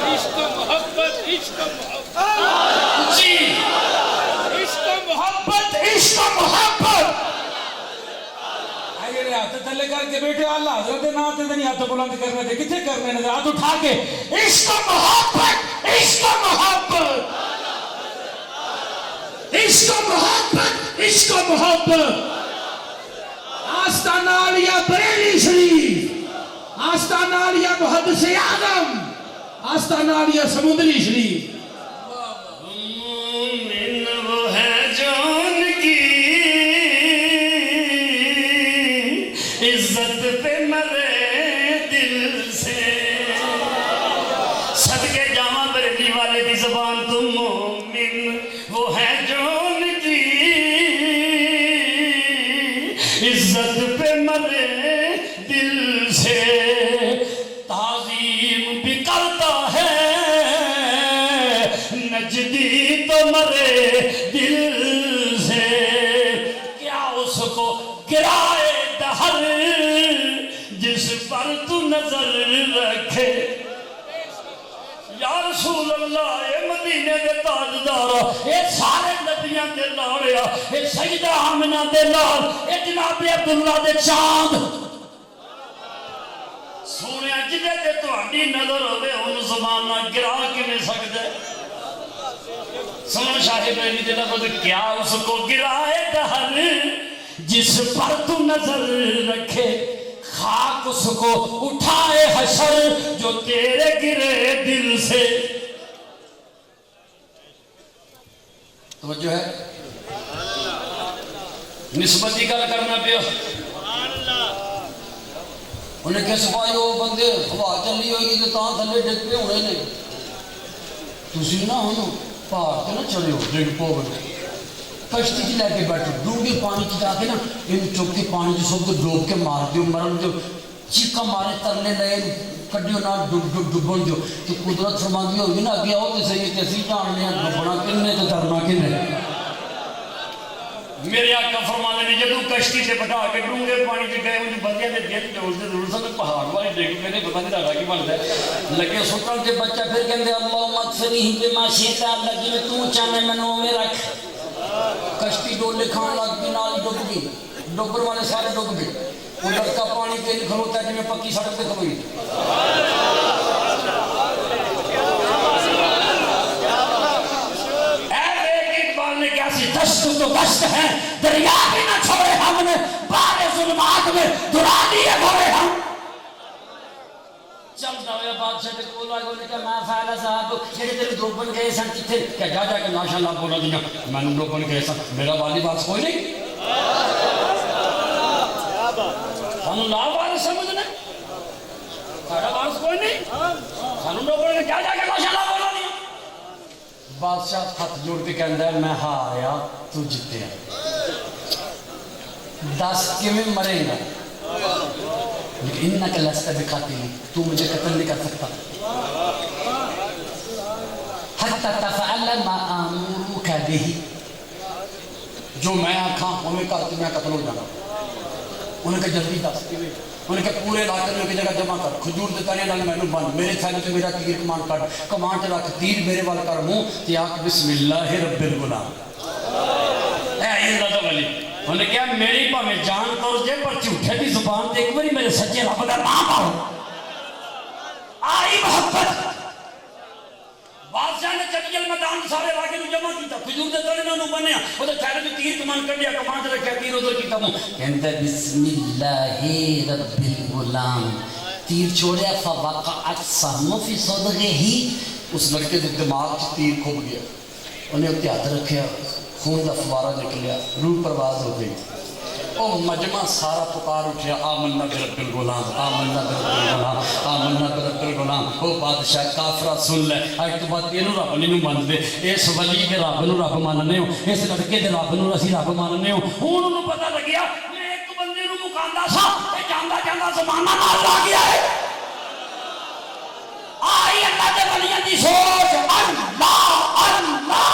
عشق محبت جی عشق محبت آئیے رہے ہاتھ تھلے کر کے بیٹھے اللہ حضرت نہ آتے نہیں ہاتھ بلند کرنے تھے کتنے کرنے تھے ہاتھ اٹھا کے عشق محبت آستانہ عالیہ بریلی شریف آستانہ عالیہ محدث آدم آستانہ عالیہ سمندری شریف مومن وہ ہے جو ان کی عزت پہ مرے دل سے صدقے جامع بریلی والے دی زبان تم مومن وہ ہے جو ان کی عزت پہ مرے دل سے تعظیم بھی کرتا ہے نجدی تو مرے دل سے کیا اس کو گرائے پر تو نظر رکھے یا رسول اللہ اے مدینے دے تاجدارا اے سارے نبیاں دے لاڑیا اے سیدہ آمنہ دے لال اے جناب عبداللہ دے چاند سونے جدے دے تو ہڈی نظر ہوئے ان زمانہ گرا کے نہیں سکتے سمجھ شاہد رہنی دے لفظ کیا اس کو گرائے دہر جس پر تو نظر رکھے خاک اس کو اٹھائے حشر جو تیرے گرے دل سے توجہ ہے نسبتی کل کرنا پیا انہیں کس پائی وہ بندے ہوا چلی ہوئی تو تاں تھلے ڈگ پہ ہونے نے تسی نہ ہونو پہاڑ تے نہ چڑھے ہو ڈگ پو گئے کشتی کی لے کے بیٹھو ڈونگے پانی کی جا کے نا ان چوک کے پانی جو سب کو ڈوب کے مار دیو مرن دیو چیکا مارے ترنے لئے کڈیو نہ ڈبن دیو کہ قدرت فرما دی ہوگی نا اگیا ہو تے صحیح کیسی جان لیا ڈبنا کنے تو درنا کنے میرے آقا فرمانے نے جدو کشتی سے بٹھا کے ڈونگے پانی سے گئے انہیں بندیاں نے دل جوڑ سے ضرور سن پہاڑ والی دیکھ میں نے پتہ نہیں رہا کہ بنتا ہے لگے سلطان کے بچہ پھر کہندے اللہم اکفنی بما شئت اللہ جی میں تو چاہنے منو میں رکھ کشتی ڈولے کھان لگ گئی نال ڈب گئی ڈوبر والے سارے ڈب گئے وہ لڑکا پانی پہ نہیں کھلوتا ہے جنہیں پکی سڑک پہ کھلوئی دشت تو دشت ہے دریا بھی نہ چھوڑے ہم نے بارے ظلمات میں دھرا دیے گھوڑے ہم چلتا ہویا بادشاہ کے کول آئے نے کہا میں فائلہ صاحب جڑے تیرے ڈوبن گئے سن کتنے کہ جا جا کے ماشاء اللہ بولا دیا میں نے ڈوبن گئے سن میرا والی بات کوئی نہیں سانو لا وارث سمجھنا ساڈا وارث کوئی نہیں سانو ڈوبن گئے جا جا کے ماشاء اللہ بولا دیا بادشاہ ہاتھ جوڑ کے کہندا ہے میں ہاریا تو جتیا دس کیویں مرے گا لیکن انک لست بقاتل تو مجھے قتل نہیں کر سکتا حتی تفعل ما آمرک به جو میں آکھاں ہمیں کرتے میں قتل ہو جانا انہیں کہا جلدی دس کیویں انہیں کہا پورے علاقے میں کی جگہ جمع کر کھجور دے تانے نال مینوں بند میرے تھیلے تے میرا تیر کمان کر کمان تے رکھ تیر میرے وال کر منہ تے آکھ بسم اللہ رب الغلام اے اللہ دا ولی انہیں کہا میری پاویں جان تو جے پر جھوٹے دی زبان تے ایک باری میرے سچے رب دا نام آؤ آئی محبت بادشاہ نے چکیل میدان سارے علاقے کو جمع کیتا کھجور دے تانے نال بنیا او تے تھیلے تے تیر کمان کر دیا کمان تے رکھیا تیر ادھر کیتا منہ کہندا بسم اللہ رب الغلام تیر چھوڑیا فوقعت السهم فی صدغه اس لڑکے دے دماغ چ تیر کھب گیا انہیں اتنے ہاتھ رکھیا خون دا فوارہ نکلیا روح پرواز ہو گئی او مجمع سارا پکار اٹھیا آمنا برب الغلام آمنا برب الغلام آمنا برب الغلام او بادشاہ کافرہ سن لے آج تو بات یہ نو رب نہیں مان دے اس ولی کے رب نو رب ماننے ہو اس لڑکے دے رب نو اسی رب ماننے ہو انہوں پتہ لگیا میں ایک بندے نو مکاندا سا تے جاندا جاندا زمانہ نال لا گیا ہے آئی اللہ دے ولیاں دی سوچ اللہ اللہ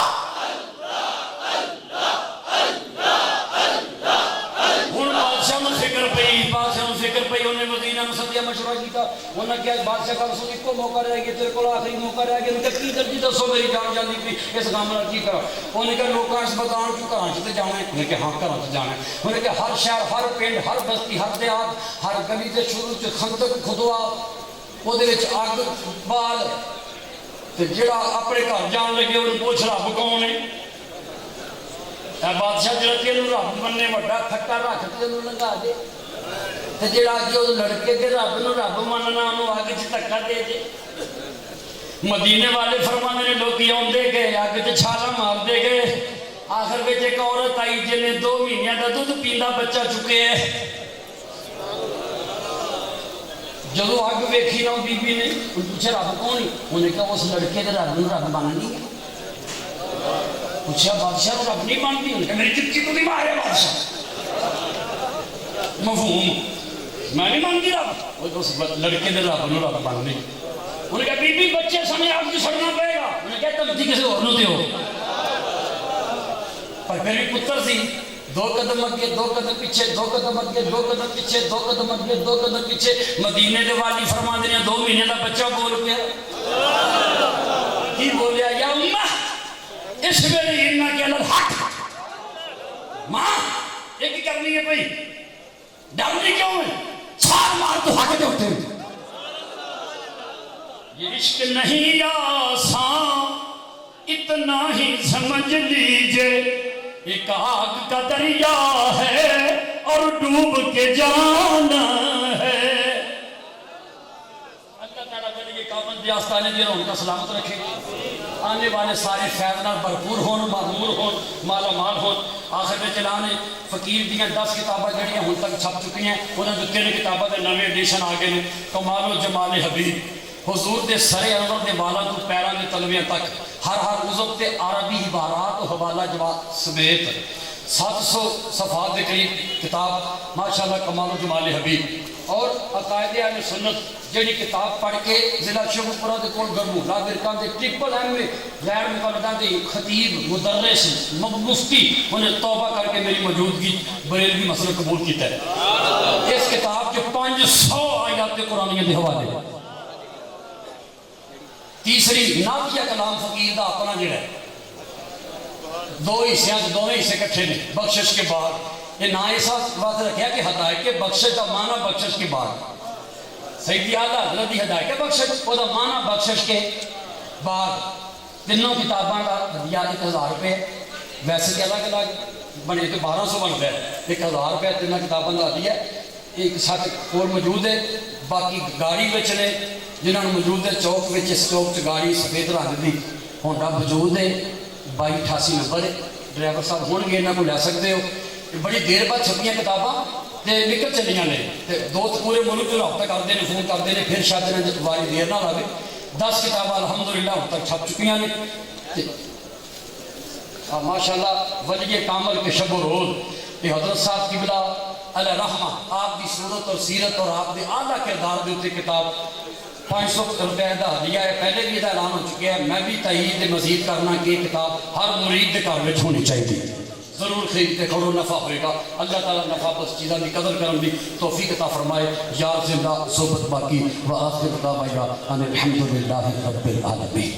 مشورہ کیتا انہوں نے کیا بادشاہ کا رسول ایک کو موقع رہ گیا تیرے کو آخری موقع رہ گیا انہوں نے کی جلدی دسو میری جان جاندی تھی اس گاملہ کی کرا انہوں نے کہا لوگاں اس بدان کیوں کراں چاہتے جانا ہے انہوں نے کہا ہاں کراں چاہتے جانا ہے انہوں نے کہا ہر شہر ہر پینڈ ہر بستی ہر دیہات ہر گلی سے شروع سے خندق کھدوا وہ دے وچ اگ بال تے جڑا اپنے گھر جان لگے انہوں پوچھ رب کون ہے اے بادشاہ جڑا تینوں رب مننے وڈا کھٹا رکھ تے انہوں لنگا دے تے جڑا کہ او لڑکے دے رب نو رب مننا انہوں آگے چ دھکا دے دے مدینے والے فرمانے نے لوگ آندے گئے آگے تے چھالا مار دے گئے آخر وچ ایک عورت آئی جن نے 2 مہینے دا دودھ پیندا بچہ چکے ہے جدو اگ ویکھی نہ بی بی نے پوچھا رب کون ہے انہیں کہا اس لڑکے دے رب نو رب ماننی ہے پوچھا بادشاہ رب نہیں مانتی انہیں کہا میری چپچی تو نہیں مارے بادشاہ مفہوم میں نہیں مانتی رب اس لڑکے دے رب نو رب ماننی انہیں کہا بی بی بچے سمجھ آپ کی سڑنا پڑے گا انہیں کہا تمتی کسی اور نو دیو پر پھر بھی پتر سی دو قدم اگے دو قدم پیچھے دو قدم اگے دو قدم پیچھے دو قدم اگے دو قدم پیچھے مدینے دے والی فرما دینے 2 مہینے دا بچہ بول پیا کی بولیا یا امہ اس ویلے انہاں کے الحق ماں یہ کی کرنی ہے بھائی ڈرنی کیوں ہے چھال مار تو حق دے اٹھے یہ عشق نہیں آسان اتنا ہی سمجھ لیجئے ایک آگ کا دریا ہے اور ڈوب کے جانا ہے اللہ تعالیٰ بلے یہ کامن دی آستانے دے ان کا سلامت رکھے آنے والے سارے فیضنال بھرپور ہون معمور ہون مالا مال ہون آخر میں چلانے فقیر دیاں 10 کتابیں جڑیاں ہن تک چھپ چکی ہیں انہاں دے 3 کتاباں دے نویں ایڈیشن آ گئے نے کمال و جمال حبیب حضور دے سر انور دے والا تو پیران دے تلویاں تک ہر عضو تے عربی عبارات و حوالہ جواب سمیت 700 صفحات دے قریب کتاب ماشاءاللہ کمال و جمال حبیب اور عقائد اہل سنت جڑی کتاب پڑھ کے ضلع شیخوپورہ دے کول گرمو لا برکان دے ٹرپل ایم میں غیر مقلداں دے خطیب مدرس مفتی انہیں توبہ کر کے میری موجودگی بریلوی مسئلہ قبول کیتا ہے اس کتاب کے 500 آیات قرآنیہ دے حوالے تیسری نافیہ کلام فقیر دا اپنا جڑا ہے 2 حصے دونوں حصے کٹھے نے بخشش کے بعد یہ نا ایسا بات رکھیا کہ ہدایت کے بخشش کا معنی بخشش کے بعد سیدی اعلیٰ حضرت دی ہدایت کے بخشش وہ دا معنی بخشش کے بعد تینوں کتاباں کا ہدیہ 1000 روپے ویسے بھی الگ الگ بنے تو 1200 بنتا ہے 1000 روپے تینوں کتاباں کا ہدیہ ایک ساتھ کول موجود ہے باقی گاڑی وچ نے جنہوں نے موجود ہے چوک وچ اس چوک چ گاڑی سفید رنگ دی ہونڈا موجود ہے 2288 نمبر ہے ڈرائیور صاحب ہون گے انہاں کو لے سکتے ہو بڑی دیر بعد چھپیاں کتاباں تے نکل چلیاں نے تے دوست پورے ملک جو رابطہ کرتے ہیں فون کرتے ہیں پھر شاید انہیں واری دیر نہ لگے 10 کتاباں الحمدللہ اب تک چھپ چکیاں نے ماشاءاللہ ولی کامل کے شب و روز یہ حضرت صاحب قبلہ علیہ رحمہ آپ کی صورت اور سیرت اور آپ کے اعلیٰ کردار دے تے کتاب 500 روپے دا ہدیہ ہے پہلے بھی دا اعلان ہو چکا ہے میں بھی تائید مزید کرنا کہ کتاب ہر مرید دے گھر وچ ہونی چاہیے ضرور خریدتے کھڑو نفع ہوئے گا اللہ تعالیٰ نفع بس چیزاں کی قدر کرن دی توفیق عطا فرمائے یار زندہ صحبت باقی وآخر دعوانا ان الحمدللہ رب العالمین